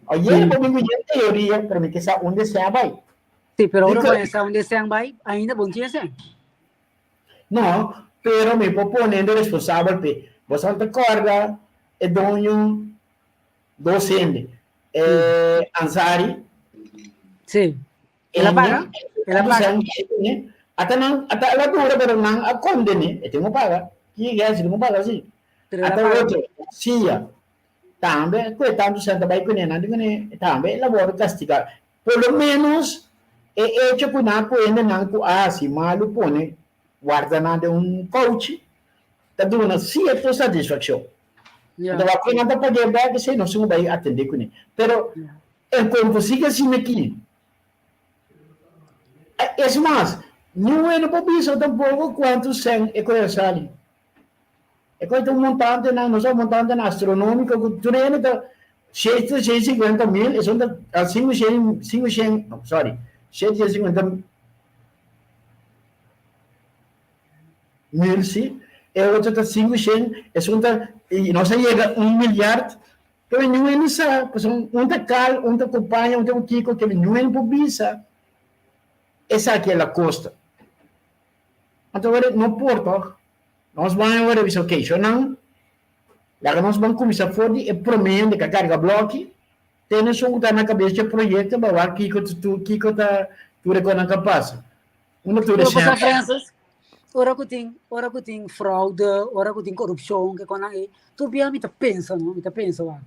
Aí ele pode me dizer teoria para mim que essa unda se abai. Sim, pero agora essa unda se abai ainda bom dia sem. Não, pero me proponendo responsável pe. Você não acorda é dono docente. Ansari. Sim. Ela paga? Ela paga. Até ela dura, pero não a condene. E tem que pagar. Que é, se não paga, sim. Até outro, sia. Também, coitado, certo, vai com ele, também, ela vai castigar. Pelo menos, é tipo, não, ainda não, se malo, põe, guarda nada coach, tá dando certa satisfação. Então, aqui não dá para guardar, que se não se vai atender com ele. Pero, enquanto siga assim aqui, é mais, não é no pobício tampouco quanto sem ecoessali. É coisa montante, não só montante astronômico, que tu nem está 650 mil, é só 650 mil, sim, é outro está 500, é outra, e nós chega 1 milhar, que é nenhum ano sabe, um está cal, um está acompanha, um está o Kiko, que é nenhum ano publica, essa aqui é a costa. Então, agora, não porto, nós vamos agora ver, ok, isso não, lá nós vamos começar a fazer, é prometo que a carga bloque, tem um que está na cabeça do projeto, mas o Kiko está, tudo que não capaz. Uma tudo crianças, ora que tem fraude, ora que tem corrupção, que quando é, tu bem me pensa, não? Me pensa, lá.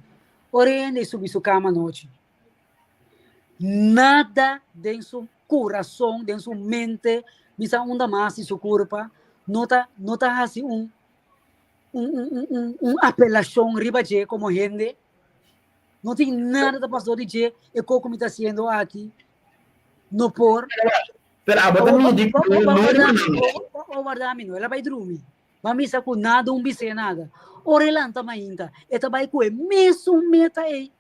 Ora ainda subir sua cama à noite. Nada dentro seu coração, dentro sua mente, misa onda mais em seu corpo, nota assim apelação ribaje como gente. Não tem nada da passou de dizer, e como está sendo aqui, no por. Pero abot mi di ko o guardami no, ela vai dormir. Vamos com nada, bise nada. Orelanta mainta, eta vai com mesmo meta aí,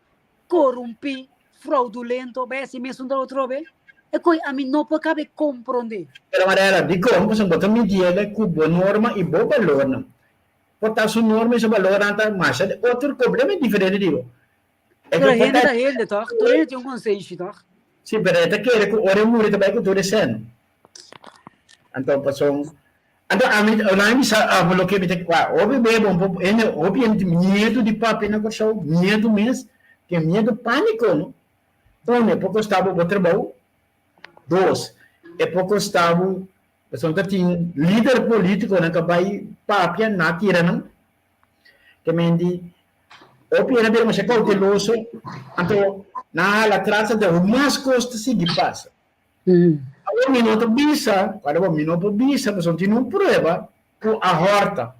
corrompi, fraudulento, vai assim mesmo da outra vez. E coi a mim não pode caber compreender. Pero Mariela, di ko mo sa bota mi di ku bo norma e bo valor na. Botar su norma e su valor anta mas outro problema é diferente digo. Pero a gente da ele, tá? Tu tem consciência, tá? Sim, pero esta quer que ore muri também que tu recém. Então passou. Então a mim sa lo que me te qua, obi bebo um pouco, obi medo de papo na coisa, medo mesmo, que medo pânico, não? Então, é pouco estava o trabalho. 2, é pouco estava, pessoal que tinha líder político na que vai papia na tira não. Que me di obi era bem mais cauteloso, então na la traça de umas costas se passa. Agora minuto bisa, para o minuto bisa, mas tinha uma prova com a horta.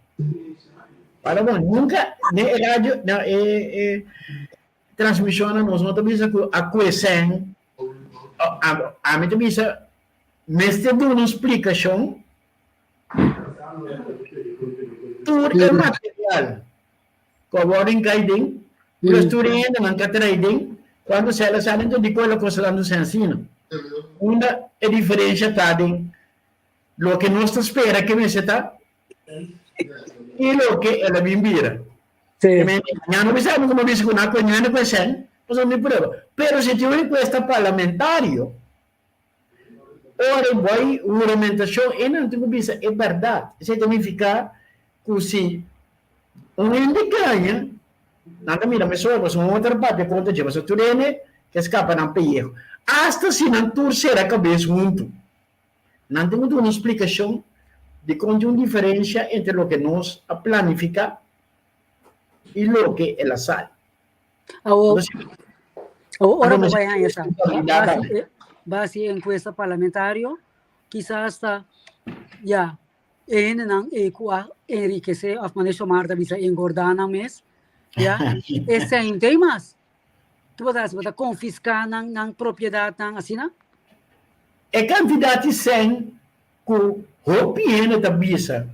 Para bom, nunca ne rádio na transmissão nós não bisa com a coesão. A mim bisa mestre de uma explicação. Tudo é material. Covering guiding, costurinha não trading, quando se ela sai então de coisa consolando se ensina. Uma é diferença está em lo que nós espera que me está e lo que ela me vira. Sim. Já não sabe como diz que na coisa não pensa, mas não me prova. Pero se tiver encuesta parlamentario, ora vai uma argumentação e não tem que é verdade. Isso significa que se ende ganha, nada mira, mas só você outra parte conta de você turene que escapa não peio. Hasta se não torcer a cabeça muito. Não tem uma explicação de como uma diferença entre o que nós planifica e o que ela sai. Ora vai essa. Base encuesta parlamentario, quizás hasta ya en nang equa enriquecer of manejo marda bisa engordar na mes, ya. Esse é temas. Tu botas confiscar nang propriedade nang assim, É quantidade sem com roupiena da bisa,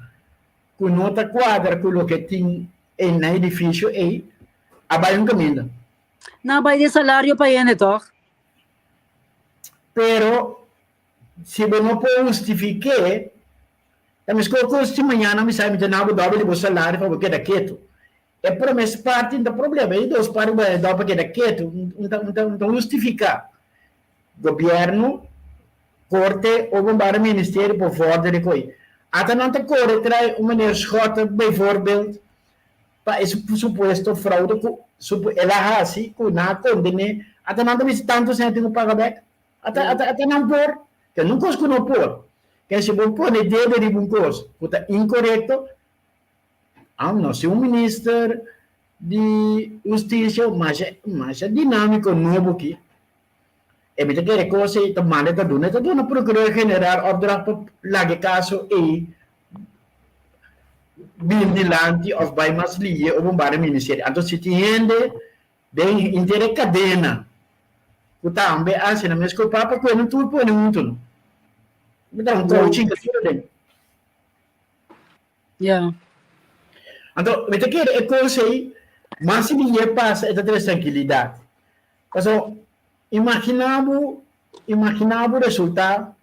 com nota quadra com o que tem em edifício e abai caminho. Na vai de salário para ele, toch? Pero se você não pode justificar, mas qualquer coisa de manhã não me sai me dando dobro de salário para porque da quieto. É por mais parte do problema. E dois para o dobro porque da quieto, não justificar. Governo, corte ou bombar ministério por fora de coisa. Até não te corre trai uma neerschota, bijvoorbeeld, para esse suposto fraude, ela assim, com na condene, até não te tanto sentido pagamento. Até não por, que não coisa não por. Que se você pôr dedo de um coisa, que está incorreto, não, se ministro de justiça, mas é dinâmico novo aqui. Evita que a coisa está mal, está dando procurador general, opdracht para lage caso e vigilante of by mas liye o bombar ministério. Então se tiende de inteira cadena. Kuta ambe assim, mas que o papa que não tudo põe muito. Me dá coaching que tem. Yeah. Então, me te quer é coisa aí, mas se liye passa é da tranquilidade. Então, imaginava o resultado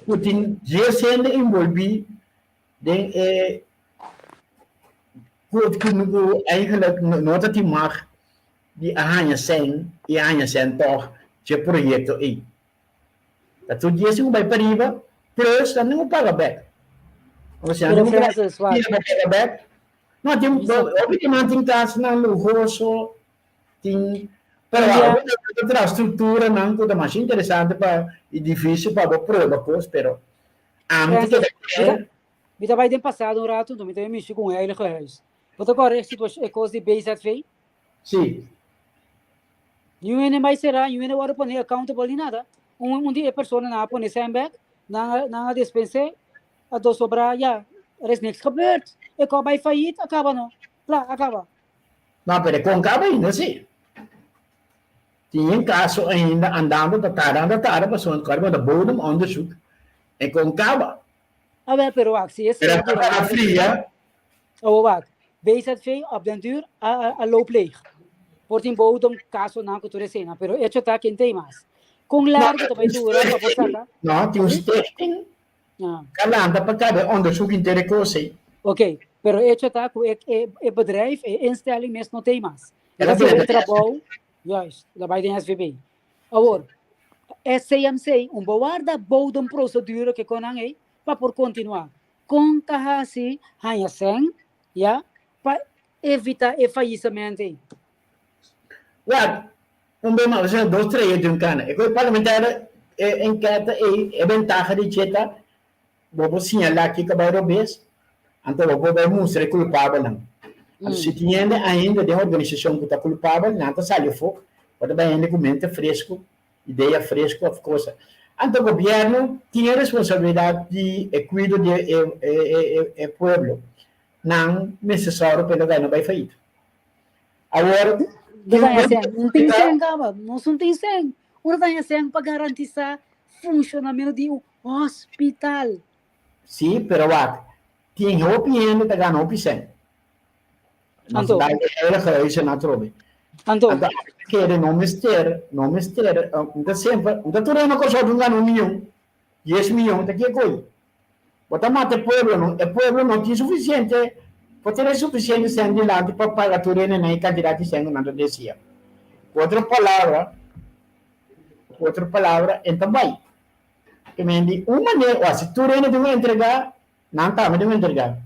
que tem já sendo envolvido de goed genoeg eigenlijk nota die mag die ahanya sen toch je projecto aí. Dat tu dia se vai para plus dan não paga back. Ou seja, Pero não Francis, what? paga back. Não tem obviamente tem taxa na luxuoso tem pero a estrutura não toda mais interessante para edifício para prova pois pero antes Francis, Mita vai den passado rato, então mita me mexi com ele gehuis. Wat agora é situação é coisa de BZV? sim. Não mais será, não é hora para accountable nem nada. Dia a pessoa na põe sandbag, na dispensa, a do sobra já, er is niks gebeurd. Ik kom bij failliet, acaba não. Lá, acaba. Não, pero concava ainda sim. Tinha caso ainda andando da tarde, passou no cargo da bodem onderzoek en concava. Ah, wel, pero wacht, zie je. Era para fria. Oh, wacht. BZV op den duur, a loop leeg. Wordt in bodem caso na cultura cena, pero hecho está quem tem mais. Com largo também dura, para postar. Não, tinha um stichting. Calanda para cada onderzoek inteiro coisa. Ok, pero hecho está que o bedrijf, a instelling mesmo não tem mais. Ela Ela tem tem. trabalho, juist, da bij de SVB. Agora, SCMC, boa bodem procedure que conan aí, para por continuar. Com kahasi, hanyasen, ja, para evitar o falecimento aí. Ué, bem mal, você 2, 3 de cana. E o parlamentar enquete é ventaja de cheta, vou sinyalar aqui que vai robes, então vou vai mostrar culpável não. Se tinha ainda de uma organização que está culpável, nada saiu fogo, pode vai ainda comenta fresco, ideia fresca, of course. Então o governo tinha responsabilidade de cuidar do povo, não necessário pelo ganho vai feito. Agora Não tem sem, cara. Não tem sem. Não tem sem para garantir o funcionamento do hospital. Sim, pero what? Tinha opinião de ganhar opção. Anto. Ela realiza na trobe. Anto. Quer não mister, então sempre, então tu não consegue ganhar 1 milhão, 10 milhões, tá que coisa. Bota mate povo não tem suficiente, pode ter suficiente sangue lá para pagar tudo na quantidade de sangue nada descia. Outra palavra, então vai. Que me diz, uma maneira, se tu não entregar, não está, mas não entregar.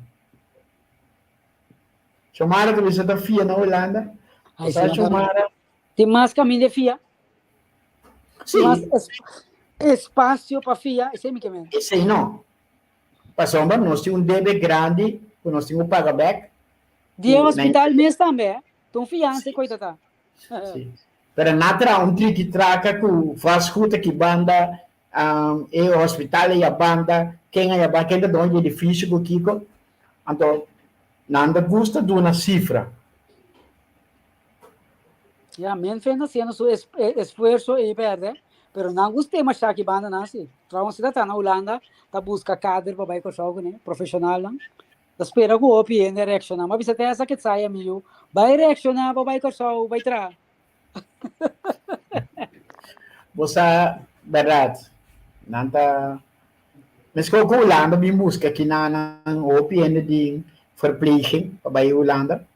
Chamara que você está fia na Holanda, chamara. Tem mais caminho de fia. Sim. Mais espaço para fia, esse é o que me. Esse não. Passou, nós temos débito grande, nós temos pagamento. De hospital mesmo também, então fiança, coitada. Sim. Pero nada, trick traca com faz ruta que banda, e o hospital e a banda, quem é a banda, quem é dono de edifício com Kiko, então, nada custa de uma cifra. Ya, men fez haciendo su esfuerzo y verde, pero não gostei mais que banda nasce. Trabalham se tá na Holanda, tá busca cadre para vai com jogo, né, profissional lá. Da espera que o opinião reacciona, mas até essa que sai amigo, vai reaccionar para vai com jogo, vai tra. Você, verdade, nada. Mas com a Holanda, me busca aqui na opinião de verpleging para vai Holanda.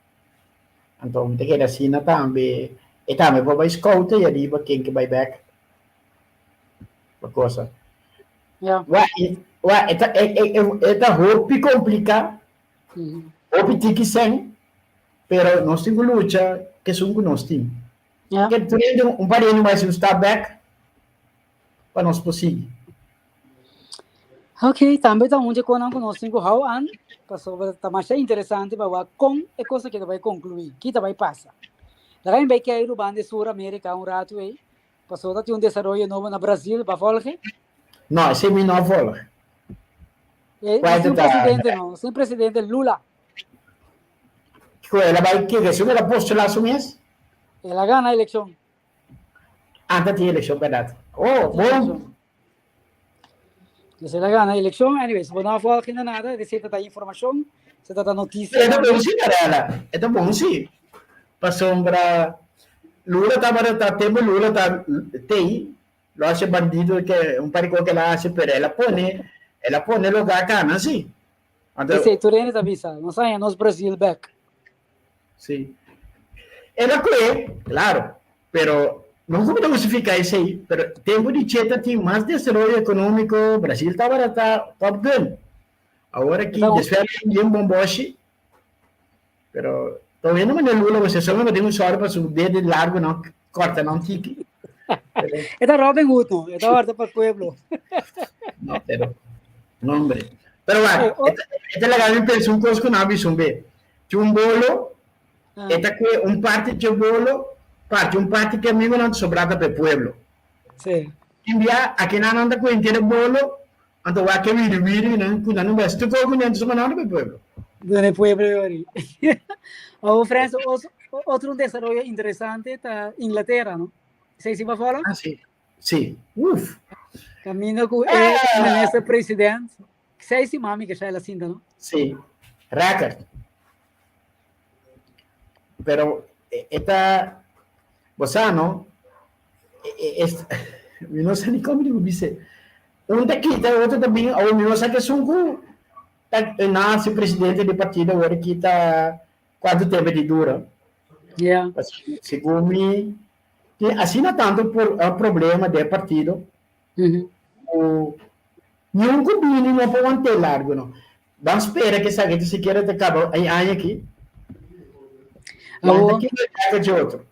Então, tem que assim também. E também para vai scout e ali para quem que vai back. Para coisa. Ja. Esta roupa complica. Roupa tem que ser, pero nós temos luta que são que nós temos. Ja. Que tu tem parede mais step back para nós conseguir. Ok, também tá onde quando nós temos how an, passou tá mais interessante para com é coisa que vai concluir, que vai passar. Daí vai que o bande Sul América rato aí, passou tá um desenvolvimento novo na Brasil para voltar. Não, esse é meu novo volta. Sem presidente não, sem presidente Lula. Ela vai que se ela postular o mês? Ela ganha a eleição. Antes da eleição, verdade. Oh, bom. Se ela ganha a eleição, anyways, vou dar uma volta aqui na nada, você tá informação, você tá notícia. É bom sim, cara. É bom sim. Passou para Lula tá tempo Lula tá tem lo hace bandido que parico que ela hace pero ela pone lugar cá, não sim. Esse turene tá visa, não sai nos Brasil back. Sí. Era que, claro, pero no como justificar isso aí, pero tempo de Cheta tem mais desenvolvimento econômico, Brasil estava top gun. Agora que Então, desfera um bom boche, pero tô vendo mas Lula você só não tem um só para o dedo largo não corta não tique. esta Robin Hood, no, esta parte para el pueblo. No, pero no hombre. Pero bueno, Oh, esta es la gran impresión que os conabis un be. Un bolo, ah, esta que un parte de bolo, parte un parte que a mí me han sobrado para el pueblo. sí. India, aquí no anda con entero bolo, anto va que viri, no, con no vas, tú con entero sobrado para el pueblo. En el pueblo. Oh, Franz, otro desarrollo interesante está Inglaterra, ¿no? Sei se vai falar? Ah, sí. Sí. Uf. Caminho com o presidente. Sei se mami que já é assim, não? Sí. Racker. Pero esta, Bosano, no sé ni cómo dice. Um daqui, outro também, o meu sabe que é sungu, nasce presidente do partido agora que está quanto tempo de dura. Yeah. Segundo me, assim não tanto por o problema do partido, o nenhum combine não pode manter largo não. Vamos esperar que essa gente se queira te acabar aí aqui. Mas daqui é de outro.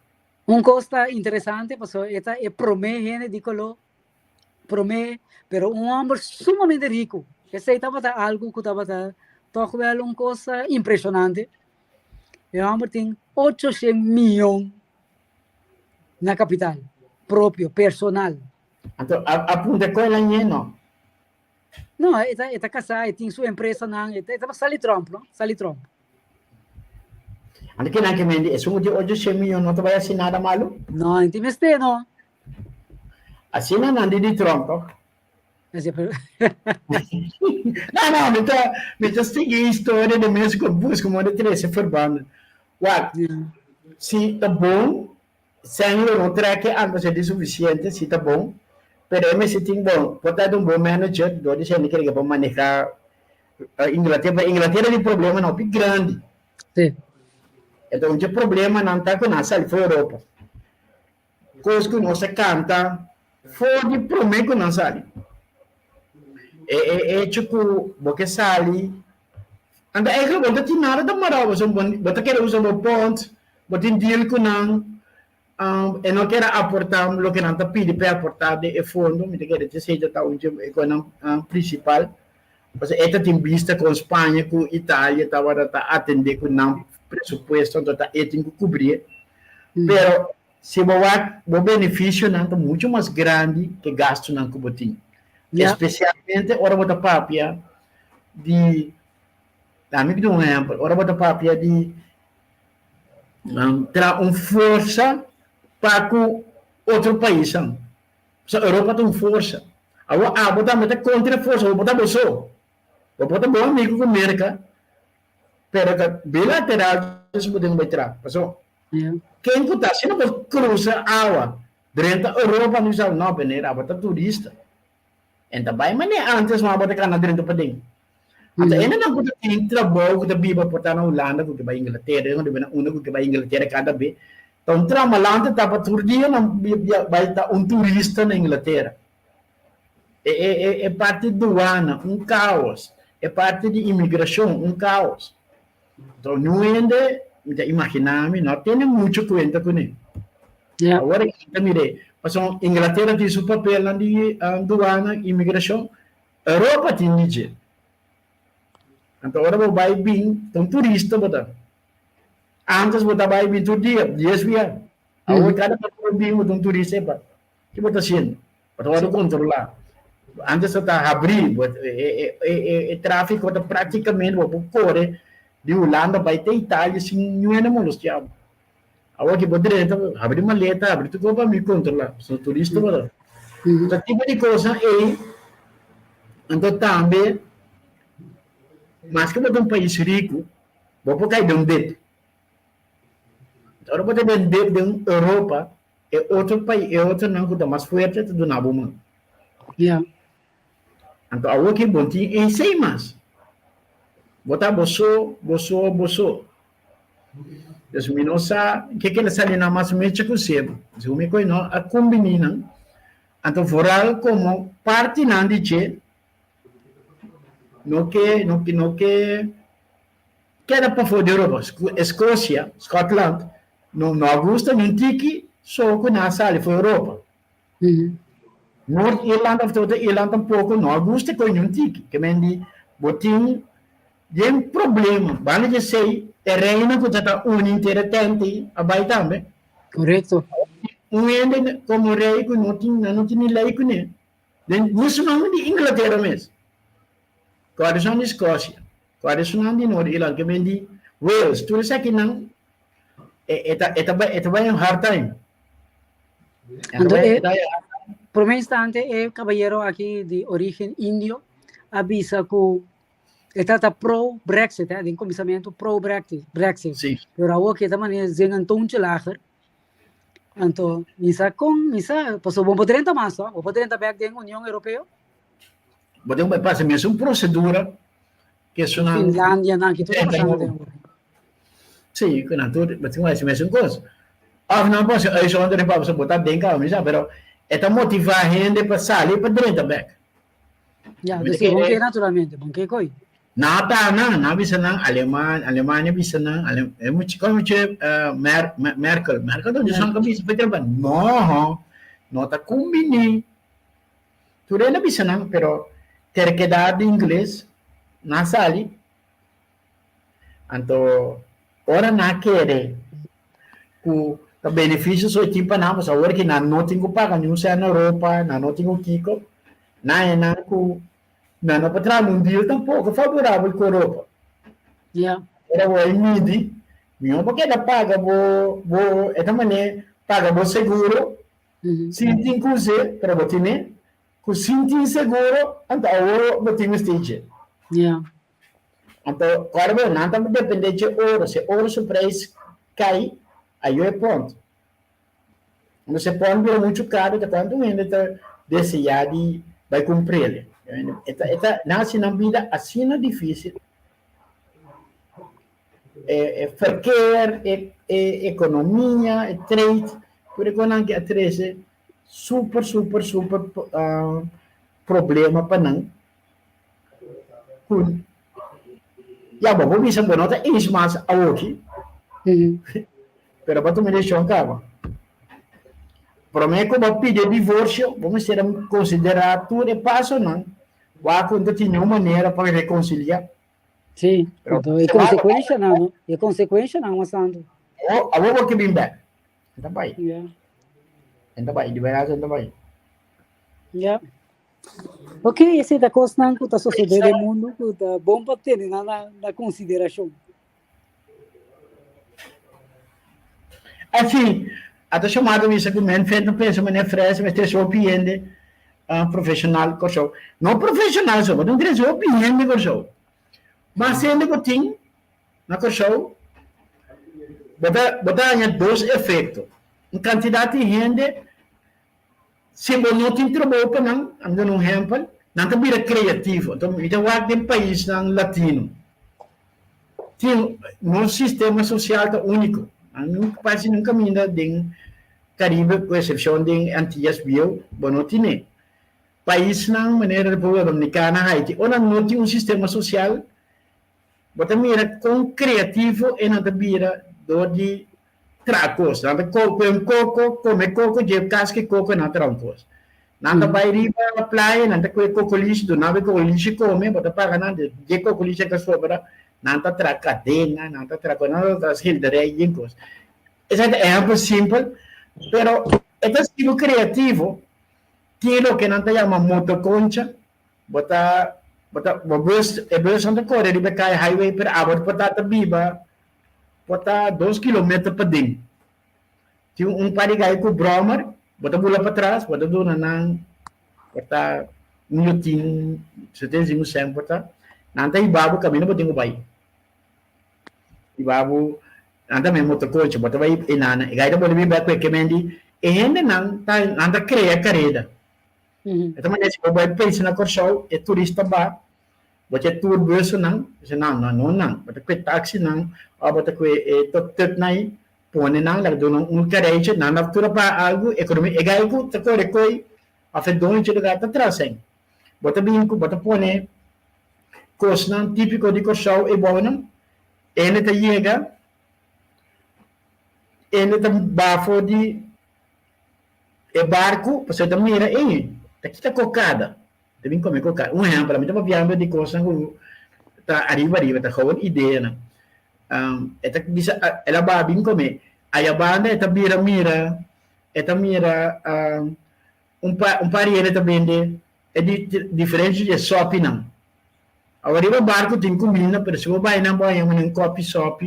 Coisa interessante, porque esta é promete, digo promete, pero homem sumamente rico. Esse estava algo que estava toch wel uma coisa impressionante. O homem tem 800 milhões na capital, próprio, personal. Então, apunta com ela não? Não, está casado, tem sua empresa, não. Estava Sally Trump, não? Sally Trump. Ano que mendi, é sumo de 800 milhões, não vai assinar nada malo? Não, não tem este, não. Assina nada de Trump, não, me tá seguindo a história do mesmo que busca, como de 13, formando. Uau, se tá bom, sem eu não terá que antes de suficiente, se tá bom, mas se tem bom, pode ter um bom manager, do que ele quer para manejar Inglaterra tem problema não, bem grande. Sim. Então, o problema não está com nada, foi Europa. Coisa que nós canta, foi de prometer que não sabe. Tipo, porque sali, anda é que você tem nada da moral, você quer usar o ponto, você deal com não, e não quer aportar o que não está pedindo para aportar de fundo, me quer dizer seja tá onde é principal, você esta tem vista com Espanha, com Itália, tá atender com não presupuesto, então tá tem que cobrir, pero se o benefício não é muito mais grande que gasto não que você Yeah. Especialmente ora bota papia de amigo de um exemplo, ora bota papia de ter força para com outro país. A Europa tem força. Agora, botar meta contra força, vou botar bolso. Vou botar bom amigo com a América. Pero bilateral, isso podemos bater. Quem está se não cruza a água, dentro da Europa, não sabe, não, peneira, botar turista. Então, vai, mas antes não bota cana dentro para dentro. Então, ainda não pode ter trabalho que biba portar na Holanda, que vai Inglaterra, que vai Inglaterra cada vez. Então, trabalhando tá para todo dia não vai estar turista na Inglaterra. É parte de doana, caos. É parte de imigração, caos. Então, não ainda, imaginar-me, não tem muito conta com ele. Yeah. Agora, mire, passou Inglaterra tem seu papel na doana, imigração, Europa tem Níger. Então, agora vai vir, então, turista, botar. Antes, vai vir todo dia, 10 dias. Agora, cada pessoa vir, um turista, o que você está fazendo? Para controlar. Antes, está abrir, tráfico, praticamente, o corre de Holanda, vai ter Itália, assim, não é na mão, agora que poderia abrir maleta, abrir tudo para me controlar, sou turista, mas esse tipo de coisa é, então também, mas que um país rico, vou cair de dedo. Agora pode ter dedo da Europa, é outro país, é outro não que está mais forte do Nabuma. Yeah. Então agora que bom tem em sei mais, botar bolso. Dus mi não sa que ele sali na mais mecha com sebo. Se o me coi não a combinam. Então foral como parte não de che no que queda para fora da Europa. Escócia, Scotland, não Augusta, não tiki só que na sali foi Europa. Noord-Ierland of toda Ierland tampouco não Augusta com não tiki. Que mendi botin tem problema. Bana de sei terreno que está inteira tente abai também. Correto. Ende como rei que não tinha lei com ele. Isso não é de Inglaterra mesmo. Quais são de Escócia? Quais são de Norte-Irlanda? Que vem de Wales. Tudo isso aqui não é bem hard time. Por um instante, o caballero aqui de origem índio avisa que está pro-Brexit, tem começamento pro-Brexit. Sim. Pero agora que também zengan tonte lager. Então, misa, passou bom poder entrar mais, bom poder entrar back da União Europeia. Mas vai passar mesmo procedura que é uma Finlândia, não, que tudo passando. Sim, que não tudo, mas tem mais mesmo coisa. Não posso, eu só andei para botar dentro da mesa, mas é motivar a gente para sair para dentro back. Já, então bom que naturalmente, bom que coi. Não bisa nang Alemanha bisa nang é muito como Merkel não diz que bisa Peter não tá combinando tudo ainda bisa nang pero ter que dar de inglês na sali então ora na querer o benefício só tipo na mas agora que não tem que pagar nenhum na Europa não tem que kiko na ku não para trás mundial tampouco favorável com a Europa. Era o MIDI, não porque ela paga é também paga o seguro, se tem que usar para botar né, com se tem seguro, então o botar stage. Então, claro, não também depende de ouro, se ouro o preço cai, aí é ponto. Você pode ver muito caro, de quanto ainda desse de vai cumprir ele. Nasce na vida assim é difícil. Verkeer, economia, trade, por isso que é super problema para nós. Já vou ver se eu nota isso mais aqui. Pero para tu me deixar acaba. Para mim, como eu pedir divórcio, vamos ser considerar tudo é passo não. Vai acontecer de uma maneira para reconciliar. Sim, então é consequência não, mas ando. Eu vou que bem bem. Então vai. Então vai, de verdade, então vai. Ok, esse da coisa não que está sucedendo no mundo, que está bom para ter na consideração. Assim, até chamado isso que men feito pensa mané frase, mas tem sua opinião profissional com show. Não profissional só, mas não tem sua opinião com show. Mas sendo que tem na show, botar dois efeitos. Uma quantidade de gente se não tem trabalho para não, dando um exemplo, não está bem criativo. Então, tem um país latino. Tem um sistema social único. Nunca passa num caminho de Caribe, com exceção de Antillas Bio, Bonotine. País na maneira República Dominicana, Haiti, onde não tem um sistema social, bota mira com criativo e não vira de tracos, não come coco, de casca coco na trancos. Não vai riba na praia, não tem coco lixo, não vai coco lixo come, bota paga nada, de coco lixo que sobra. Nanta tra cadena, nanta tra das hildereias. É algo simples, pero este estilo creativo tiene lo que nanta llama motoconcha, bota bus anda correr e cai highway per hour, bota viva, bota 2 km per ding. Tem parigay com Bromer, bota bula para trás, bota dona nang, bota minutinho, 75 cent, bota nanta ibabu kami na boting ubay. Ibabu nanta may motocoach, bota bay inana, igay na boleh bibak ko kemendi, hende nang nanta kreia careda. Ito man si Boboy Pace na korshaw, turista ba, Você tour bus não, você não. Você que táxi não, ou você que tot nai, pone não, lá do não carece, não na altura para algo, economia, é algo, tá coi, a fe dono de lugar tá atrás, hein. Você binco, você pone coisa não típico de coxão e bom não, ele tá chega, ele tá bafo de barco, você tá mira, ei, aqui tá cocada. Também come cocada. Um exemplo, a mim tá viajando de coisa que tá arriba, tá com uma ideia, né? Esta bisa, ela vai bem comer. Aí a banda, esta mira, pariente também de, é diferente de sopa, não. Agora, o barco tem comida, mas se você vai na banha, um copo sopa,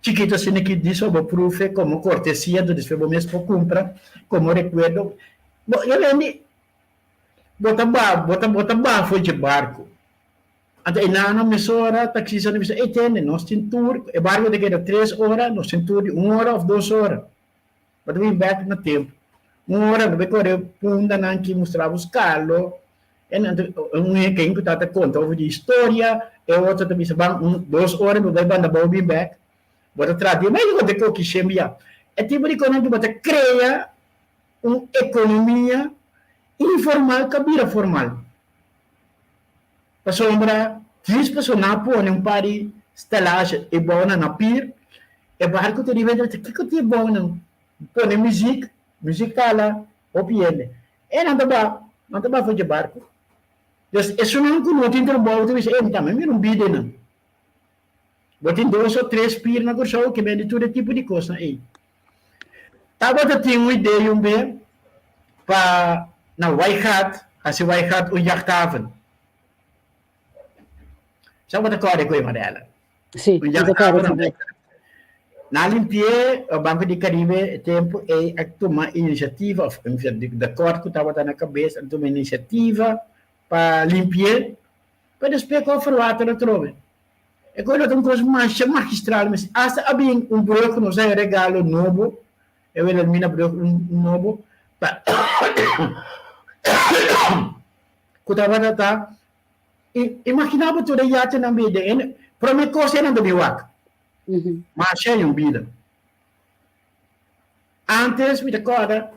chiquito assim que diz sobre proof como cortesia do desfebo mesmo compra como recuerdo eu lembro bota foi de barco até na mesora taxista me disse tem nós tem tour e barco de que 3 horas nós tem tour de 1 hora ou 2 horas but we back no tempo 1 hora no corre punda nan que mostrava os carlos e um que tá conta de história e outro também se vão 2 horas no vai banda bom back. Bota trazer, mas eu vou ter que chamar. É tipo de economia que você cria uma economia informal que vira formal. Para sombra, 10 pessoas não põem um par de estelagem e bom na pir, e barco te rivende, o que é bom não? Põe música lá, o piede. E não tá fazer barco. Isso não tem trabalho, você diz, também me não bide não. Botem 2 ou 3 pir na curso que vende todo tipo de coisa aí. Tava tem uma ideia um bem para na White Hat, assim White Hat o Yachthaven. Sabe o que é com Marela? Sim, na limpie o Banco de Caribe tempo é tomar iniciativa, de acordo que estava na cabeça, tomar iniciativa para limpar, para depois o formato da trove. É coisa de uma coisa magistral, mas hasta havia um bloco, não sei, regalo novo, eu era mina bloco novo, que estava tá, imaginava tudo já tem na vida, para mim coisa não do biwak, mas é vida. Antes me recorda,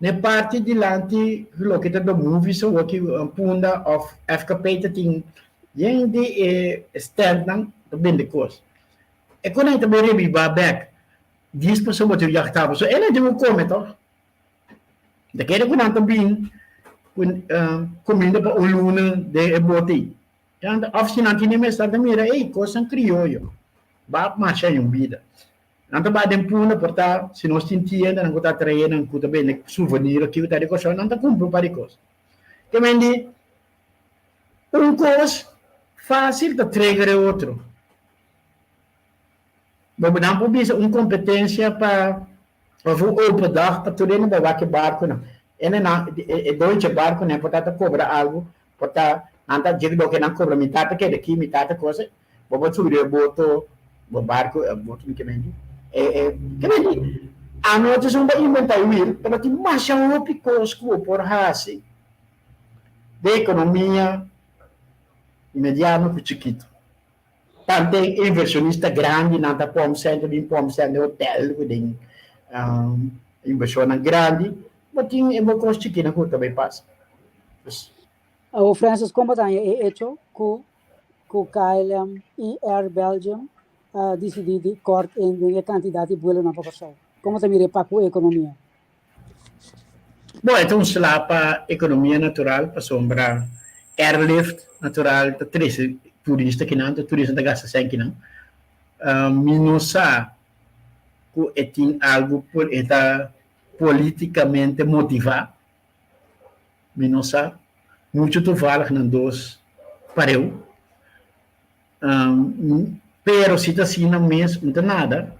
na parte de lante, o que está do movie, so o que punda of FKP tem gente externa também de coisa. E quando a gente também reviva back, diz para o motivo já estava, so ele deu um comentário. Daquele quando a gente também comendo para o luna de boti. Então, a oficina aqui nem me está também era, ei, coisa crioulo. Vai marchar em vida. Nanti baden puna porta se nós sentia não está traindo não está bem souvenir aqui está de coisa não está comprando para coisa. Também de coisa fácil de entregar outro. Vamos dar uma competência para o dar para tudo não vai que barco não. É dois barco né porta cobrar algo porta anda digo do que não cobra metade que daqui metade coisa. Vamos subir o boto o barco que vende. Que vende. A noite são para inventar o will, para que mais um picosco por assim. De economia imediato com chiquito. Tanto inversionista grande, não está pomos centro de hotel, tem inversão grande, mas tem uma coisa chiquita que também passa. O Francis, como está hecho com KLM e Air Belgium decidir corte em quantidade de vuelo na população? Como está mire para a economia? Bom, então, lá para a economia natural, para sombra airlift natural, para turista que não, turista da gasta sem que não. Minosa, que tem algo por estar politicamente motivado. Minosa, muito tu fala que não dois pareu. Pero se está assim, não mesmo, não tem nada.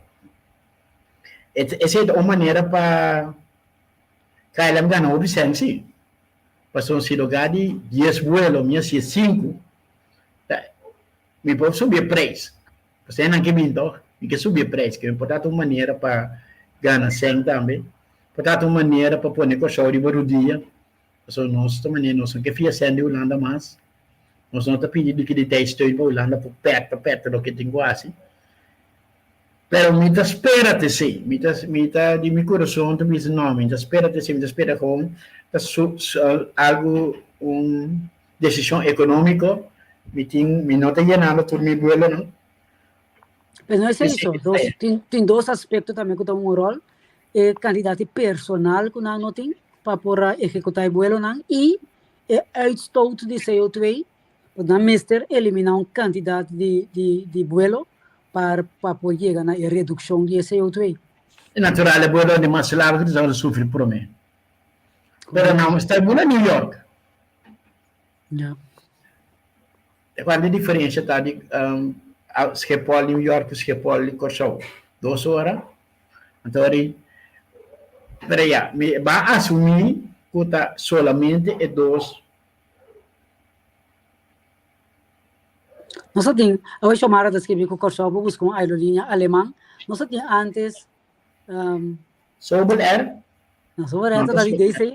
Essa é uma maneira para KLM ganhar o licença. Passou um lugar de 10 vuelos, minha se 5. Me pode subir preço. Você não quer vir, me quer subir preço. Que é importante uma maneira para ganhar 100 também. Portanto, uma maneira para pôr negócio de barulho. Passou nossa maneira, nós não quer fazer 100 de Holanda mais. Nós não está pedindo que ele tenha steun para Holanda por perto do que tem quase. Pero me espera-te sim, de meu coração tu me diz não, me espera-te sim, me espera com algo decisão econômica, me não está llenando por meu vuelo, não. Mas não é só isso, tem dois aspectos também que têm um rol, candidato personal que não tem, para poder executar o vuelo, e uitstoot de CO2, para mister eliminar um candidato de vuelo, para poder chegar na redução de CO2. É natural, é bom de mais largo que eles sofrer por mim. Mas não, está em New York. Yeah. Qual é a diferença tá de Schiphol New York, Schiphol Corsol? 2 horas. Então, vai assumir que tá solamente é 2. Nós temos, eu chamara das que com Corsol, buscar uma aerolínea alemã. Nós temos antes Sobel Air? Não, Sobel Air está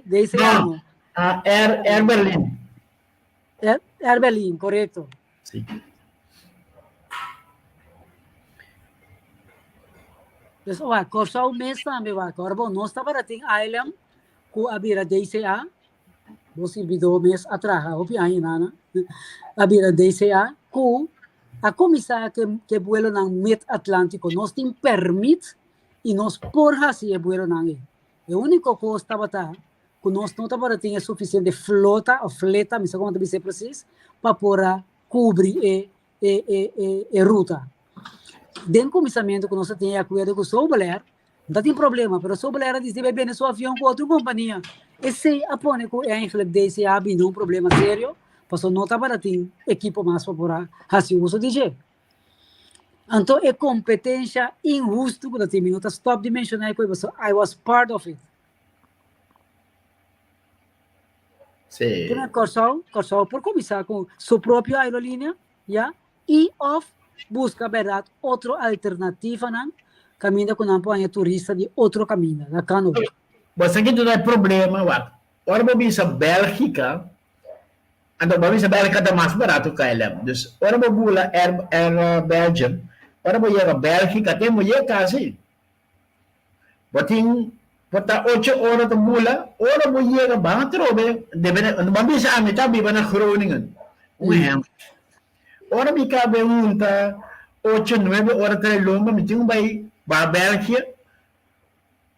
desde ano. Air Berlin. Air Berlin, correto. Sim. Então, Corsol mês também vai. Agora, nós estamos para ter Island com a Bira DCA. Você viu mês atrás, obviamente, a Bira DCA com a comissária que vuelo na Mid Atlântico nós tem permite e nós porra se é vuelo na ele. A única coisa que nós não estamos para ter suficiente flota, me sei como você precisa, para poder cobrir a ruta. Dentro do comissamento que nós temos acordo com o Sobel, não tem problema, mas o Sobel diz que vai seu avião com outra companhia. E se apone que a influência é um problema sério, porque não está para ter equipo mais para fazer uso de jeito. Então, é competência injusta que tem minutos. Stop de mencionar que I was part of it. Sim. Corsol, por começar com sua própria aerolínea, e busca, verdade, outra alternativa, caminho com a turista de outro caminho, da cano. Você aqui não é problema, agora vamos ver a Bélgica, então vamos ver a Bélgica está mais barato que a LM. Então, agora vamos ver a Belgium, agora vamos ver a Bélgica, tem mulher quase. Bota 8 horas de mula, ora vamos ver a Bantrobe, vamos ver a metade viva na Groningen. Exemplo. Ora me cabe 8, 9 horas de longa, me tem para a Bélgica,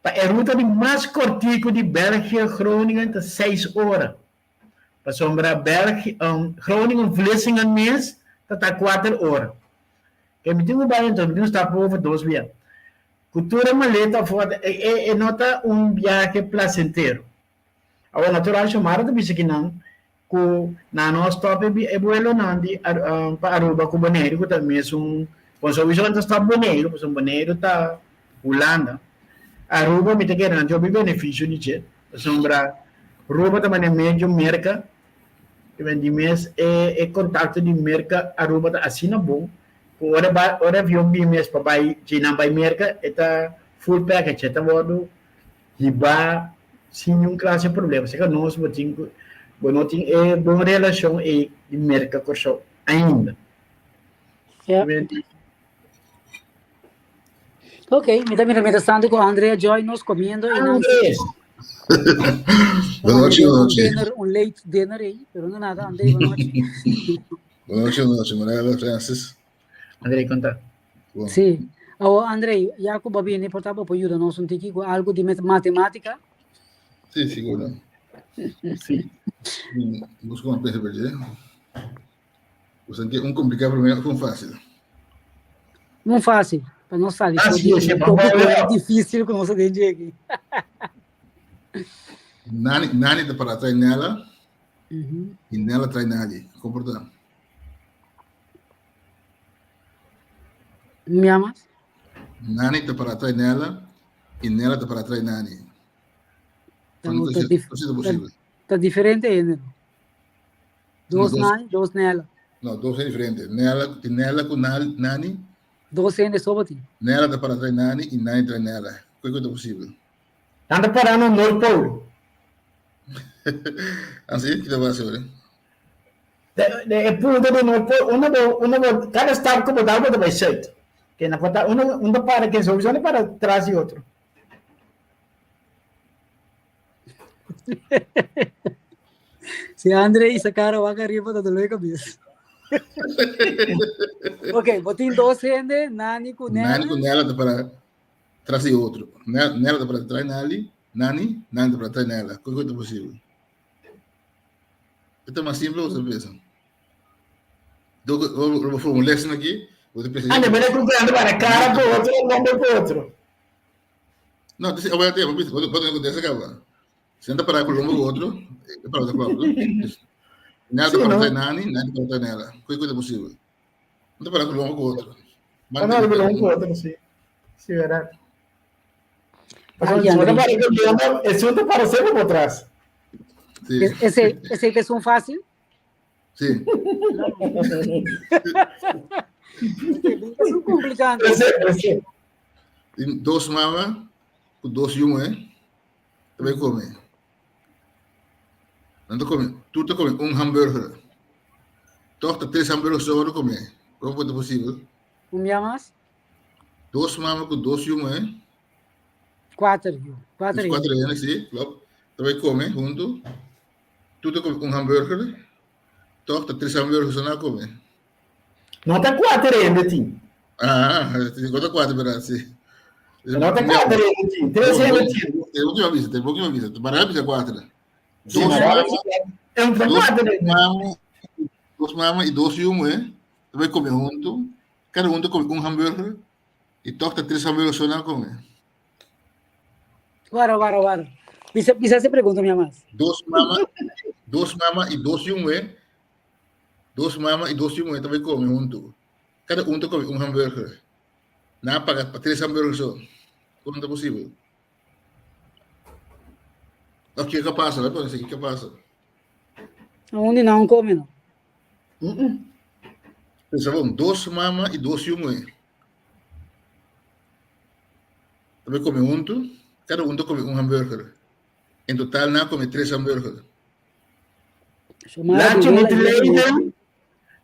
para a ruta de mais curtico de Bélgica, Groningen, 6 horas. Para sombra Bélgica, Groningen, Vlissingen, mês, está 4 horas. Que me tem então, me tem está por 2 dias. Cultura maleta fora, nota viagem placentero. Agora, natural, chamar de bicicleta, que na nossa stop é vuelo para Aruba com Bonaire, que também é quando eu vejo que está Bonaire, porque Bonaire está Holanda. Aruba me tem que garantir o benefício de que sombra Aruba também é meio merca, que vem de mês é contato de merca Aruba tá assim não bom. Ora avião de mês para vai China vai merca está full package, está modo riba sem nenhum classe de problema. Se que nós não tem boa relação de merca com o ainda. Ok, me está interessando com a Andrea Joy nos comendo. Andrés. Boa noite. Um late dinner aí, pero não nada, André, boa noite. Boa noite, Manuela, Francis. André, conta. Sim. André, já que o Babi é importante para ajudar-nos um pouquinho com algo de matemática? Sim, segura. Sim. Busca uma peça para dizer. Você quer complicado primeiro com fácil. Não fácil, para não sair. É difícil com você dentro aqui. Nani está para trás nela e nela traz Nani. Comportar. Me amas? Nani está para trás nela e nela está para trás Nani. Está diferente ainda. Dois Nani, dois nela. Não, dois é diferente. Nela com Nani. Dois ainda sobre ti. Nela está para trás Nani e Nani traz nela. Qual é possível? Anda parando no North Pole. Assim que vai ser, né? É punto de novo, cada estado como dá uma vai ser. Que na verdade, uma para quem soluciona para trás e outro. Se André essa cara vai cair para todo a cabeça. Ok, botem 2 gente, Nani com Nani Nela. com nela dá para trás e outro. Nela dá para trás Nani, Nani dá para trás nela. Coisa possível. Então, mais simples você pensa. Eu vou fazer um lesson aqui. Você pensa. Ah, não, mas é com grande para cara para o outro, nome para o outro. Não, eu vou até, vou acontecer acaba. Senta para com o outro, é para outra coisa. Nada para trás Nani, nada para trás nela. Coisa possível. Não dá para com o outro. Não, não, não, com o outro, sim. Sim, verdade. Ai, Esse outro para sempre por trás. Esse que é um fácil? Sim. É um complicado. Esse. Tem 2 mamas com 2 yumas, também come. Não come. Tu tá comendo hambúrguer. Torta 3 hambúrgueres só para comer. Como pode possível? Um dia mais? 2 mamas com 2 yumas. 4. 4 anos, sim. Também come junto. Tu tá comendo hambúrguer. Torta 3 hambúrgueres só não come. Não está 4 ainda, Tim. Ah, tem 4, verdade, sim. Não está 4 ainda, Tim. 3 ainda, Tim. Tem pouquinho avisa. Barabisa 4. É um trabalho, né? 2 mamas e 2 yumas. Também come junto. Cada um come hambúrguer. E torta 3 hambúrgueres só não come. Guarda. Bisa se pergunta, minha mãe. 2 mamas e 2 yumas. 2 mamas e 2 yumas também come junto. Cada um come hambúrguer. Não paga para 3 hambúrgueres só. Como é possível? O que passa? Vai para o que passa? Onde não come, não? Pensa, bom, 2 mamas e 2 yumas. Também come junto. Cada um come hambúrguer. Em total, não come 3 hambúrgueres. Laat moet leiden.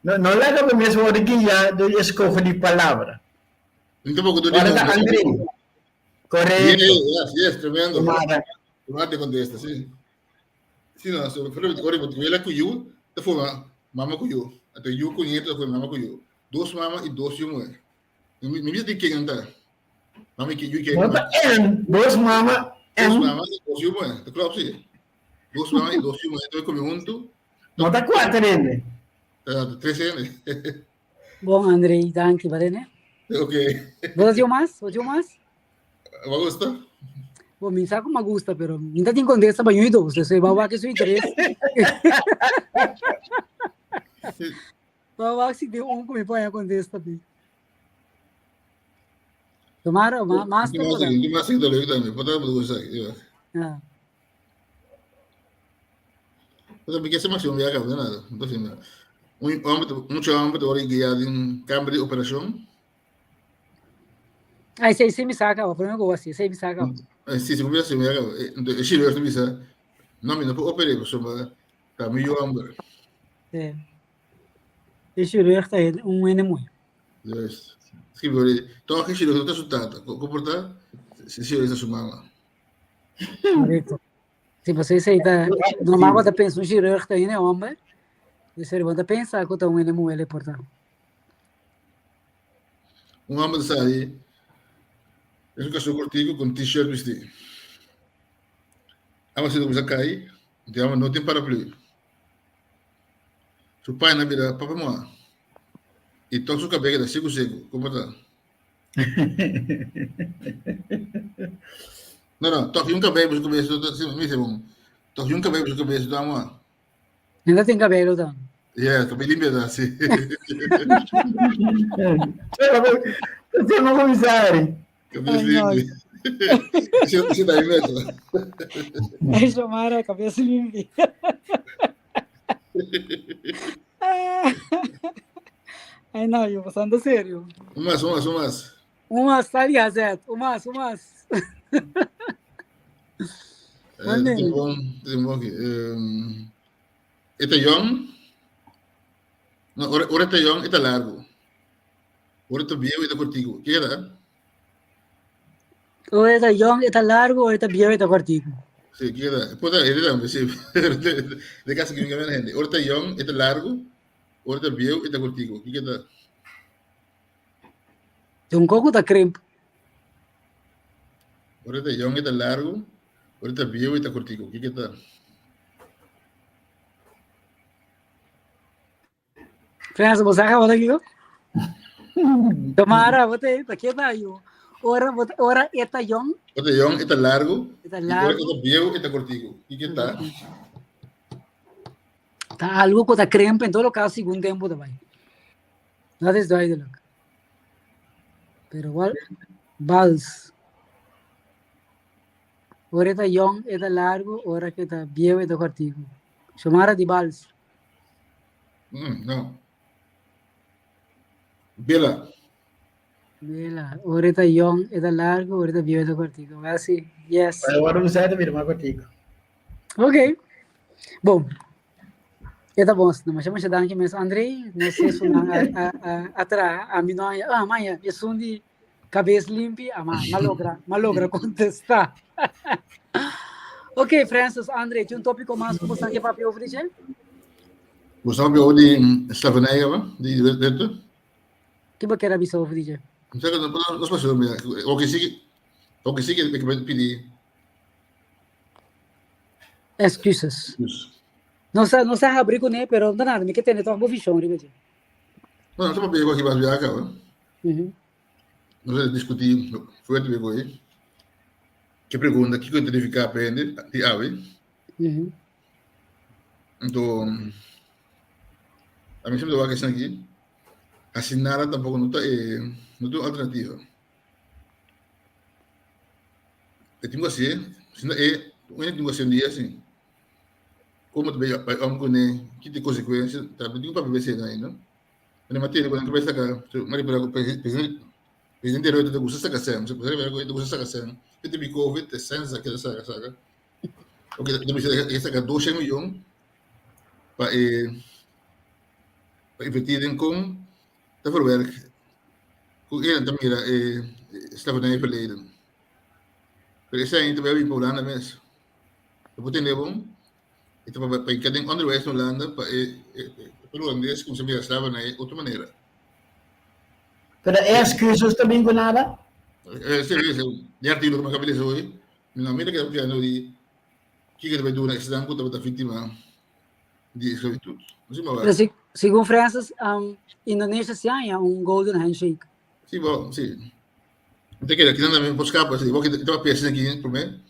Não leva para o mesmo origem do escovo de palavra. Então, vou dizer. Olha, André. Correto. Yes, tremendo. Tomate contesta, sim. Sim, não, se eu for agora, eu vou ver com you, eu vou mama com you. Até you conhece, eu vou mama com you. 2 mamas e 2 yumas. Me diz de quem anda. Mama que you quer. 2 mamas. 2 mamas e 2 yumas. Tá claro, sim. 2 mamas e 2 yumas. Então, eu come junto. Não está 4 ainda. 3 anos. Bom, Andrei, danke, vale, né? Ok. Vou fazer mais? Vai gostar? Bom, me saco uma gusta, pero ainda tem contesta para eu e dois. Você vai que seu interesse. Vai se deu como põe a contesta bem. Tomara, mas tem mais que dole também. Pode dar gostar. Ah. Mas porque se mais um viaja, não nada. Não sei nada. Muitos homens estão guiados em câmara de operação. Ah, esse me saca, o problema é que eu gosto, esse me saca. Sim, se começa a viajar, é chile, eu visa. Não me não pode operar, pessoal, tá meio homem. É. Esse resto é enemu. Yes. Escreve ali. Toca chile, não está assustado. Comportar, se chile está sumando. Correto. Se você aceita, normal quando pensa um resto aí, né, homem? Você levanta pensar que eu tô enemu ele portar. Homem sai. Eu que sou cortico com t-shirt vestido. A você não cair, não tem parapluia. Seu pai na vida, papai moa. E toca sua cabeça, seco, como tá? Não, toque um cabelo para cabeça, me disse bom. Toque um cabelo para cabeça, tá moa. Ainda tem cabelo, tá? Cabelo limpo, sim. Você não vai usar. Cabelo limpo. Você dá aí mesmo? É chamar a cabeça limpa. Ai, não, eu vou falando sério. Umas. Tá ligado, certo? Umas. Tem bom aqui. Este Young, No, ora está young e está largo. Ora está viejo e está cortico. ¿Qué era? O está young, está largo, o está viejo, está cortico. Sí, ¿qué era? Pues era hombre, sí. De casa que me la gente. Ora está young e está largo. Ora está viejo e está cortico. ¿Qué era? Um coco está crimp. Ora está young e está largo. Ora está viejo e está cortico. ¿Qué era? França, você acaba daqui, ó. Tomara, você tá aqui, tá aí. Ora está young, Ora está young e está largo. está Ora largo. está viejo e está cortico. ¿Qué era? Tá algo que está crimp, em todo caso, segundo tempo também. Nada é doido, look. Pero igual, Vals. Ora está young, está largo, ora que está viejo, está cortico. Chamara de Vals. No. Bela. Bela, ora está young, está largo, ora está viejo, está cortico. Vai assim, yes. Agora não sai da minha irmã contigo. Ok. Bom. Tá bom, mas chama se dan que mes Andrei, nesse suna atra a minha, amanhã, eu sou de cabeça limpa, malogra contestar. Ok, Francis, Andrei, tinha tópico mais como você quer papel ouvir? Você sabe onde slavernij va? Die wette? Que você quer avisar ouvir? Não sei que não passou, mas o que sim que eu pedi. Excuses. Não sei abrir com ele, pero não nada, me que tem então uma visão, ribeiro. Não, só para pegar aqui mais viajar, va? Nós discutir foi de pegou aí. Que pergunta que eu tenho que ficar aprender de ave. Então, a mim sempre dá questão aqui. Assim nada tampouco não tem alternativa. Eu tenho assim, se não é, eu tenho assim um dia assim. Como tu veio a um que tem consequências, tá? Não tem para viver sem aí, não? Na matéria quando começa a mas para presidente Herói da Gusta Sacacem, você pode ver que Gusta Sacacem, que teve Covid, é sensa aquela saca. O que deve ser essa que 2 milhões para investir em com tá por ver com ele também era estava na verleden. Pero esse aí também é bem popular na mesa. Eu tenho bom então para cada underway na Holanda para pelo holandês como se me estava na outra maneira. Pero é excusas também com nada? De artigo que me acabei de hoje, na mira que eu tinha de que ele vai doar esse dango da vítima de escravidão. Não sei mais. Segundo Francis, Indonésia se há golden handshake. Sim, bom, sim. Tem que aqui também posso escapar, sim. Vou que estava pensando aqui, por mim.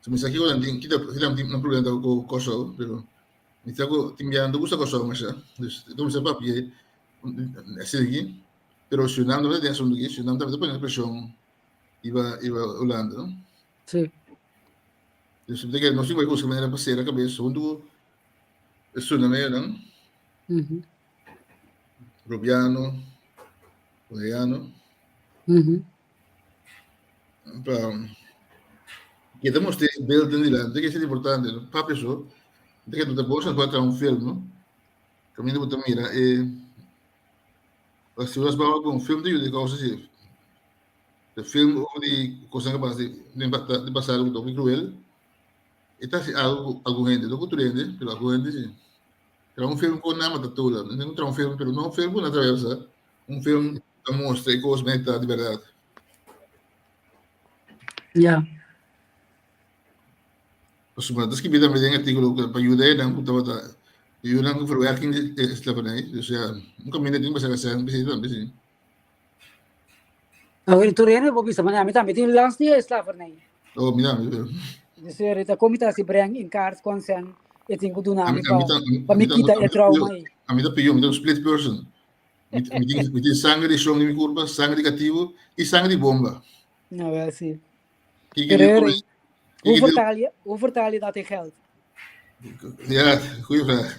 Se me saquei agora tem que não problema com o Kosovo, pero me trago timbiando gusta Kosovo mas então se papi assim aqui, pero se não tem assunto aqui, se não tem depois pressão iba Holanda, não? Sim. Então tem que não sei como maneira passar a cabeça, onde isso não é, não? Rubiano, Coreano. Que temos de ver de lá, tem que ser importante, para pessoa, tem que tu te possas para um filme, não? Caminho para mira se você vai com um filme de coisas assim, o filme de coisas capaz de passar algo tão cruel, está algo gente, do cultura gente, pelo algo gente sim. Era um filme com nada de tudo, não é um filme, pelo não um filme na travessa, um filme que mostra coisas de verdade. Yeah. Dus que vida me den artículo para ajudar dan puta bata. Eu não for working slavernij, dus ja, nunca me nem mas assim, bem. Agora tu rene vou pensar, mas a mim também tem lance de slavernij. Oh, mira. Isso é a comida se bring in kaart consent, eu tenho que do nada para me quitar trauma aí. A mim tá pediu, me dá split person. Me tem sangue de chão de curva, sangue negativo e sangue de bomba. Não é assim. Hoe vertaal je dat in geld? Ja, goeie vraag.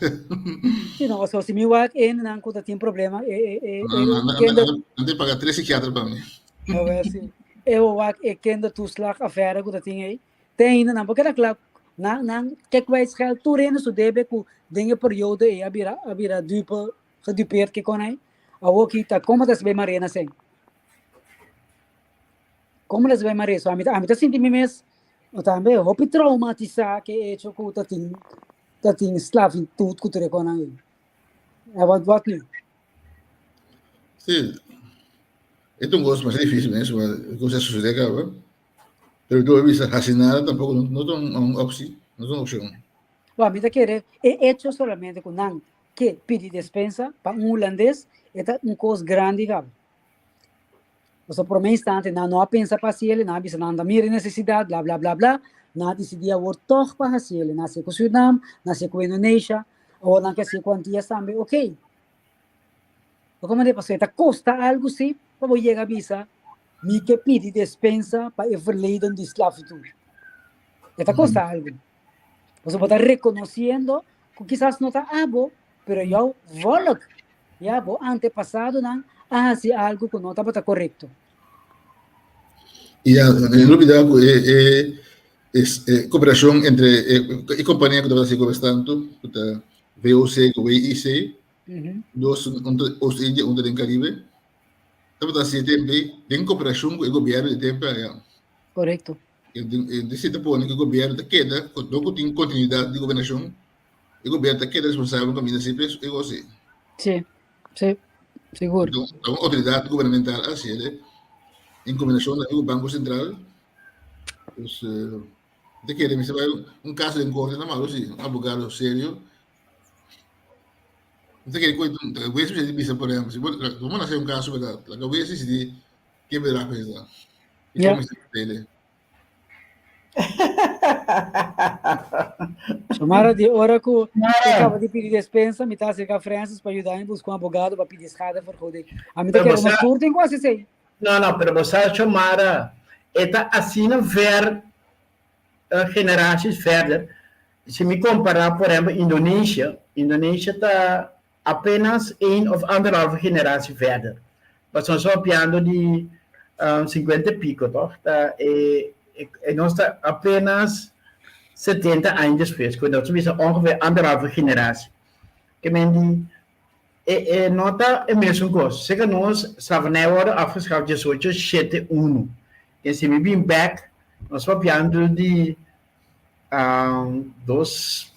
Sim, não, se me work in, não conta tem problema. Não tem pagar 3 psiquiatras para mim. Não é assim. Eu kende toeslagaffaire dat ding aí. Tem ainda não, porque é claro, não que kwijt geld toerenen so debe com dinge periode e abira dupel gedupeerd que con aí. A outra tá como das bem marina sem. Como das bem marina, a mim tá sentindo mesmo, eu também, eu vou traumatizar que é hecho que tá tem esclavitud que tu com aí. É what não. Sim. É um gosto mais difícil mesmo, mas coisa sucede acaba. Pero tu vista racional tampoco não tem uma opção, não tem uma opção. Bom, a mim tá querer é hecho solamente com não que pedir dispensa para holandês é coisa grande, cara. Você por um instante não pensa para si ele, não pensa não mira necessidade, blá blá blá blá, não decidia o toch para si ele, nasce com Suriname, nasce com Indonésia, ou não quer ser quantia também, ok. Como de passar, custa algo sim, para você chegar a visa, me que pedir dispensa para o verleden de esclavitud. Custa algo. Você pode estar reconhecendo que quizás não está abo, pero eu vou já vou antepassado não hace algo que não estava correto. E em dúvida é cooperação entre a companhia que está fazendo tanto, que VOC, com VIC, dos os Índias, um do Caribe, está fazendo também tem cooperação com o governo de tempo aí. Correto. De certa forma que o governo está queda, quando tem continuidade de governação, o governo está queda responsável pela vida sempre é você. Sim, sim, seguro. Então, a autoridade governamental assim, em combinação com o Banco Central, os de que ele vai caso de corte na malo, sim, um advogado sério. Não tem que coisa, o esse de bisa por exemplo, se vamos nascer caso verdade, a cabeça de que verá coisa. E como está ele? Chamara de hora que acaba de pedir dispensa, me está cerca Francis para ajudar em buscar um advogado para pedir escada para poder. A mim tá querendo uma tour, tem quase sei. Não, pero você chamara eta assim ver gerações verder. Se me comparar, por exemplo, Indonésia está apenas ou anderhalve geração verder. Nós estamos falando de 50 e pico, toch? Nós está apenas 70 anos depois, quando nós vimos ongeveer anderhalve geração. Que men die nota é mesmo gosto. Se que nós estávamos agora afgeschaft 1871. E se me vim back, nós falando de 200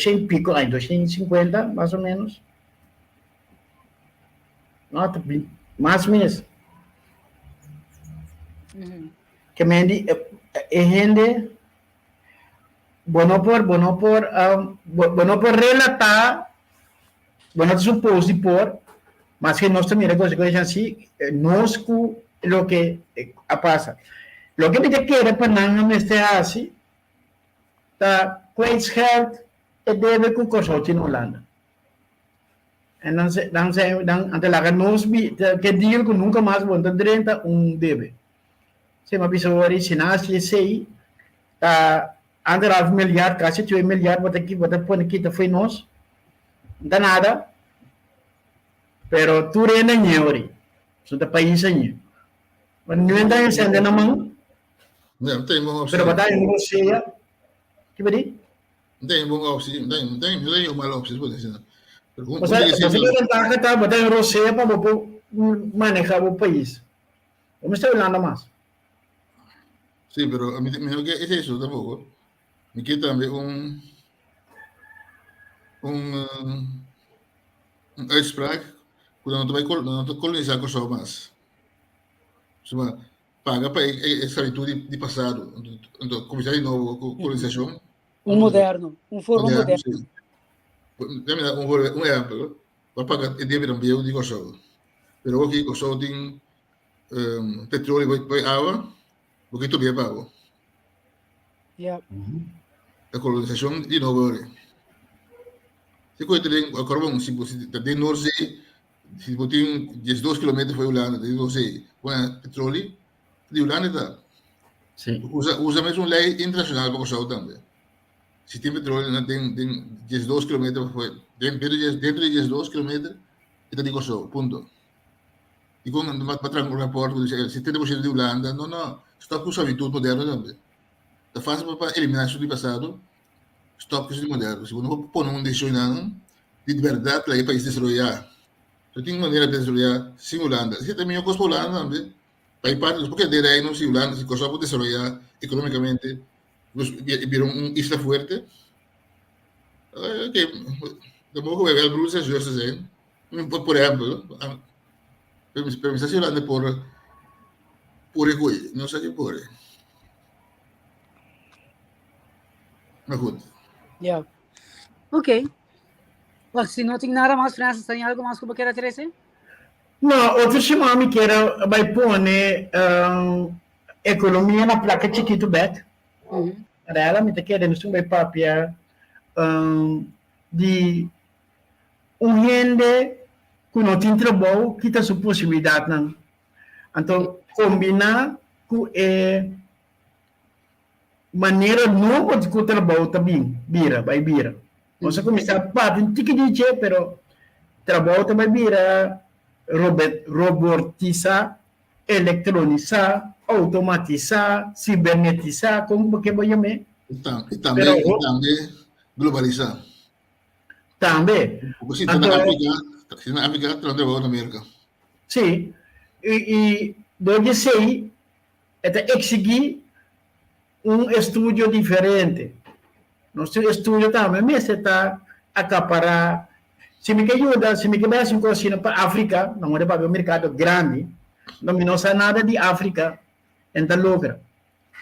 e pico, 250, mais ou menos. Nota mais mesmo. Que men die gente bueno por relatar, bueno supor, mas que nós também coisa assim, nós com o que passa. O que me quer para não me estar assim, tá kwijtgeld deve com consorte na Holanda. En dan ante la nós que deal que nunca mais vão ter 30 deve. Se uma pessoa original se sei tá anderhalf miljard, quase 2 miljard wat põe aqui foi nós. Não nada. Pero tu rena nyori. So da país aí. Mas não anda em senda na mão. Não tem uma opção. Pero batalha em Rússia. Que bari? Não tem uma opção, não tem uma opção por isso. Você tá batalha em Rússia para manejar o país. Como está olhando mais? Sim, pero a mim que é isso tampoco. Me quer também uitspraak quando não vai colonizar Kosovo mais. Paga para a escravidão de passado. Então, começar de novo com colonização. Moderno, forma moderno. Deixa-me dar exemplo. Vai pagar o débito também de Kosovo. Pero aqui Kosovo tem petróleo e água, porque tu bem pago. A colonização de novo. Se coisa tem a carvão, se de norte, se tem 12 km foi Holanda, de norte, com petróleo, de Holanda tá. Sim. Usa mesmo lei internacional para Kosovo também. Se tem petróleo, tem 12 km foi dentro de 12 km está de Kosovo, ponto. E quando matra um rapporto dice 70% de Holanda, não, stop com escravidão moderna também. Tá fácil para eliminar isso do passado. Stop com isso de moderno. Se você não põe uma decisão de verdade, lá é país desarrollado. Eu tenho maneira de desarrollar sin Holanda. Si também eu gosto de Holanda, também. Para parte, porque de ahí no si Holanda, si cosa puede desarrollar económicamente, pues vieron un isla fuerte. Que de modo que el Bruce es justo, por ejemplo, pero me está hablando por el não sei que por. Mas goed. Yeah. Ok. Well, se não tem nada mais, Francis, tem algo mais que você quer trazer? Não, outro chamame que era, vai pôr, economia na placa chiquito bet. Ela me está querendo, se vai papia, de gente que não tem trabalho, que tem sua possibilidade, não. Então, combinar com a maneira nova de trabalho também, vai vira. Você começa a parte, não tem que dizer, pero trabalho também vira robotizar, eletrônica, automatizar, cibernetizar, como que vai chamar? E também globalizar. Também. Porque se na África, está trabalhando na América. Sim. E do sei, é exigir estudo diferente. Nosso estudo também, mas está acaparar. Se me ajuda, se me quer uma coisa para a África, não é para o mercado grande, não sabe nada de África, então logra.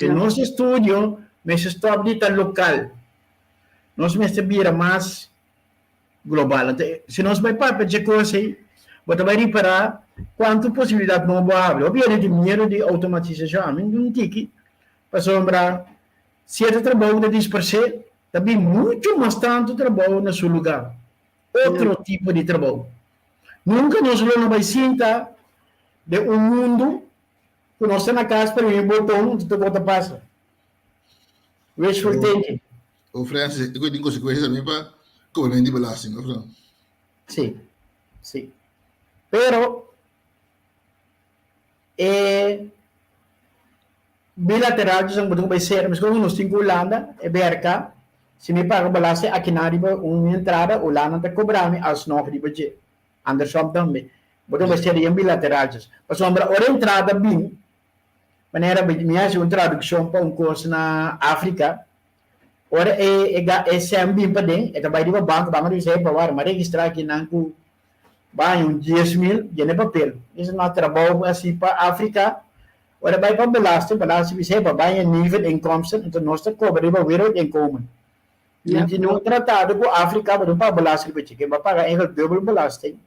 Que nosso estudo, mas está de local. Nós me vira mais global. Se nós vai para a coisa, você vai reparar quanto possibilidade não vai abrir. Obviamente, dinheiro de automatização, não tem para sombrar certo trabalho de dispersar, também muito mais tanto trabalho no seu lugar. Outro tipo de trabalho. Nunca nós não vai sentar de mundo que nós estamos na casa para ir botão de toda passa. Wishful thinking. O Francis, eu tenho consequências também para cobrar de belasting, não? Sim, sim. Pero bilateral ang budong vai ser, mas kung nós temos Holanda, BRK, se me paga balase aqui na riba entrada, Holanda está cobrando as novas de budget. Anderson também. Budong vai ser em bilateral. Mas sombra ora entrada bem, maneira me hace uma tradução para curso na África. Ora é sempre para dentro, é vai riba banco dizer para mas registrar aqui na vai 10.000 de papel. Isso não trabalho assim para a África. Ora vai para belasting bisa vai em nível de inkomsten, então nós cobramos wereld inkomen. Hindi no tratado com a África, mas não para belasting que vai pagar em double belasting.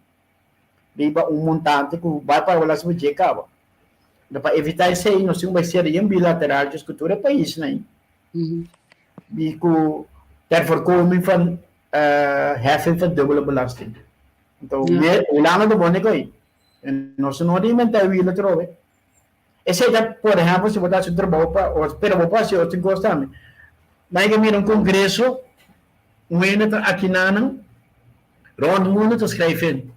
Riba montante que vai para belasting que acaba. Para evitar isso aí, nós temos que ser em bilateral de cultura país, né? E com ter voorkoming van heffing van dubbele belasting. Então, o lana do bom aí. Nós não alimentamos o eletrônico. Esse é, por exemplo, se botar seu trabalho para o passe, eu tenho que gostar. Mas que mira congresso, ano aqui na rond mundo está escrevendo.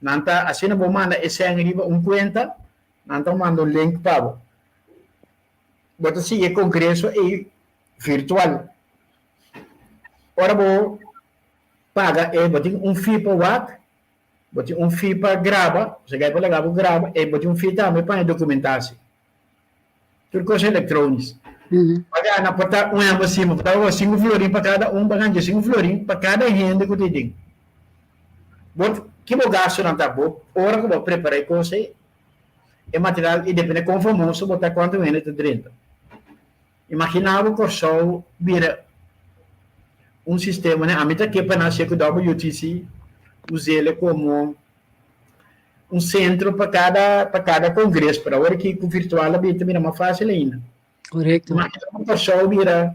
Nanta assim na bomana esse é riba conta, nanta manda link para. Bota se é congresso é virtual. Ora vou paga botar fee para WAC, botar fee para grava, você vai para grava e botar fee também para documentação. Tudo coisa eletrônica. Pagar na porta ano acima, botar 5 florim para cada pagar 5 florim para cada renda que você tem. Bot que vou gasto na tabo, ora que vou preparar coisa é material e depende como famoso botar quanto renda de 30. Imaginava que só vira sistema, né? A mim tá aqui para nascer com o WTC, usei ele como centro para cada congresso, para a hora que o virtual também é mais fácil ainda. Correto. Mas uma pessoa vira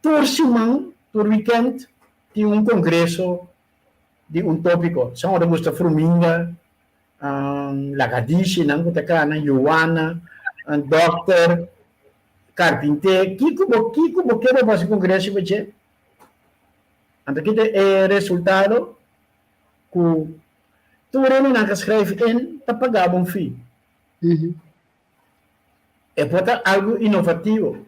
por semana, por weekend, tem congresso de tópico. São hora gusta Fruminga, Lagadishi, não que tá na Joana, Doctor, Carpinteiro, Kiko que vai fazer congresso vai ser. Então, aqui é resultado que tu não escreve está pagando fee. É para algo inovativo.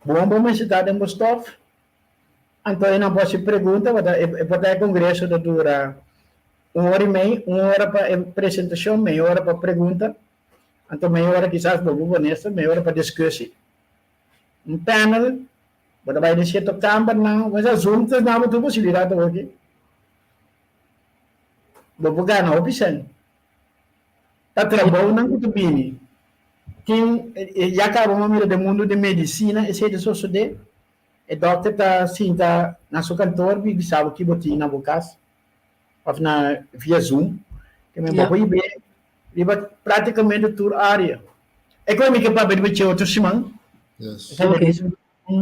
Bom, mas está em Bostov. Então, não pode se perguntar, é para o congresso da dura 1 hora e meia, 1 hora para apresentação, meia hora para pergunta, então meia hora quizás para o honesta, meia hora para discussão. Panel, você vai deixar o câmera, não, mas as juntas não vão ter possibilidade de hoje. Vou ganhar a opção. Tá trabalhando não muito bem. Quem já acabou a mira do mundo de medicina, esse é de só de o doutor tá assim tá na sua cantor, vi sabe que botinha na boca, na via Zoom, que me vou ver, riba praticamente toda a área. É como que para ver o outro semana. Yes.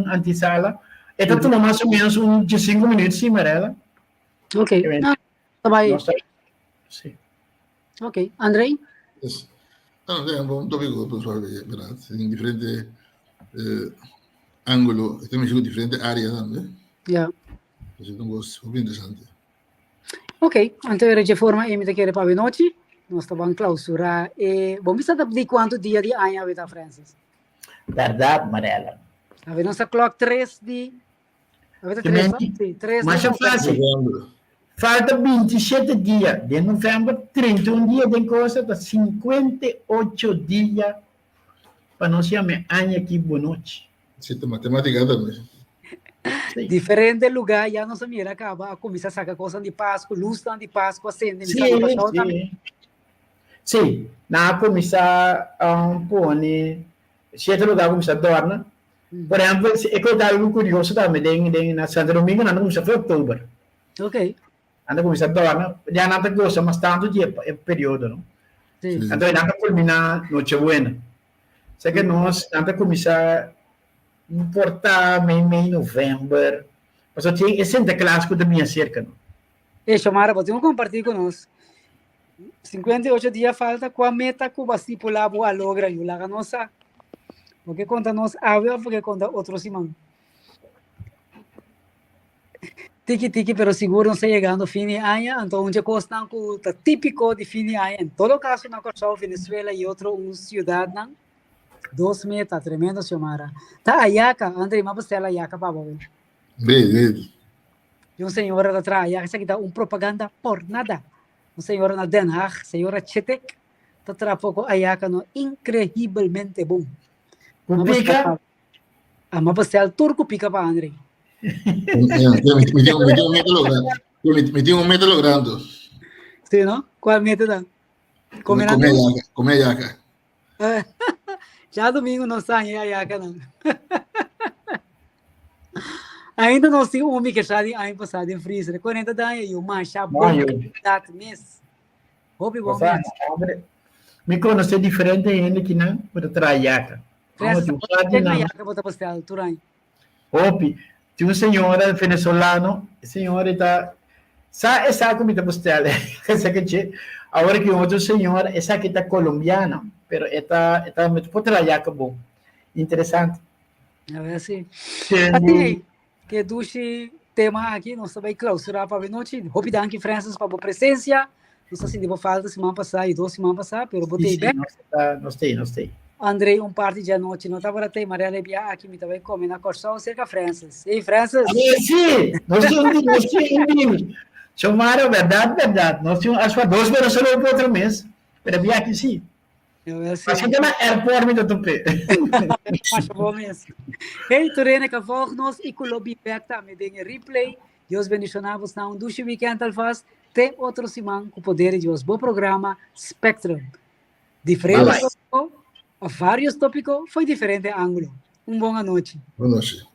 Antesala. Então, tu mais ou menos de 5 minutos, sim, Marela. Ok. Tá bem. Sim. Ok. Andrei? Yes. É um tópico, pessoal, verdade. Em diferente ângulo, temos diferentes áreas também. Yeah. Então, gosto, muito interessante. Ok. Então, de forma, eu me quero para a noite. Nós estamos clausurar. Vamos saber de quanto dia de ano vai estar, Francis? Verdade, Marela. A nossa clock 3 de... Mas é fácil. Falta 27 dias. De novembro, 31 dias de coisa, 58 dias para nós chamar ano aqui, boa noite. Sim, matemática também. Diferente lugar, já nossa mira acaba a começar a sacar coisa de Páscoa, luz de Páscoa, acende. Sim, na começar a pôr, certo lugar começar a dormir. Por exemplo, é que eu estava algo curioso também, na Santo Domingo, não começou em outubro. Ok. Anda começar a dormir, já não gosta mais tanto de período, não? Sim. Então, não culminar noite buena. Sei que nós, não começar a importar em novembro, mas eu tinha esse clássico da minha cerca, não? Chamara, vamos compartilhar conosco. 58 dias falta com a meta que vai se pular a logra e lá nossa. Porque conta nós áudio, porque conta outro simão. Tiki, pero seguro não está chegando ao fim de ano, então onde costa que típico de fim de ano. Em todo caso, na Costa Venezuela e outra cidade, 2 metas, tremendo, Xiomara. Tá Ayaca, André, mas você é Ayaca, para você. Bem. E um senhor atrás, Ayaca, isso aqui dá propaganda por nada. Um senhor na Den Haag, senhora Chetek, está atrás pouco Ayaca, incrivelmente bom. Pica? Mas você é o turco pica para André. Meti um meta logrando. Sim, não? Qual meta dá? Comer yaca. Já domingo não sai a yaca, não. Ainda não sei o homem que está de ano passado em freezer. 40 anos e o mancha bom that mês. Hobby bom mês. Me conhece diferente ainda que não, para trazer yaca. Tem a yaca para pastel, Turan. Hobby. Tinha uma senhora venezuelana, a senhora está... Essa comida pastel, essa que agora que outra senhora, essa aqui está colombiana, pero está muito por trabalhar que bom. Interessante. A ver se. Assim, que duche tema aqui, nós vai clausurar para a noite. Hope danke Francis para a presença. Não sei se devo falta semana passada e 2 semanas passadas, pero botei bem. Nós tem. Andrei parte de noite, não estava até Maria Lebia aqui, me também comendo na Corsol cerca Francis. Ei, Francis? Sim, nós temos Xiomara, verdade. Nós tínhamos as 2 para só para outro mês. Pero vi aqui sim. Mas que na airport me tope. Acho bom mesmo. Hey, Turene, que volg-nos e colobi back também em replay. Deus bendicionavos na duche weekend alvast. Tem outro semana com o poder de Deus. Bom programa Spectrum. Diferente tópico, vários tópicos, foi diferente ângulo. Boa noite. Boa noite.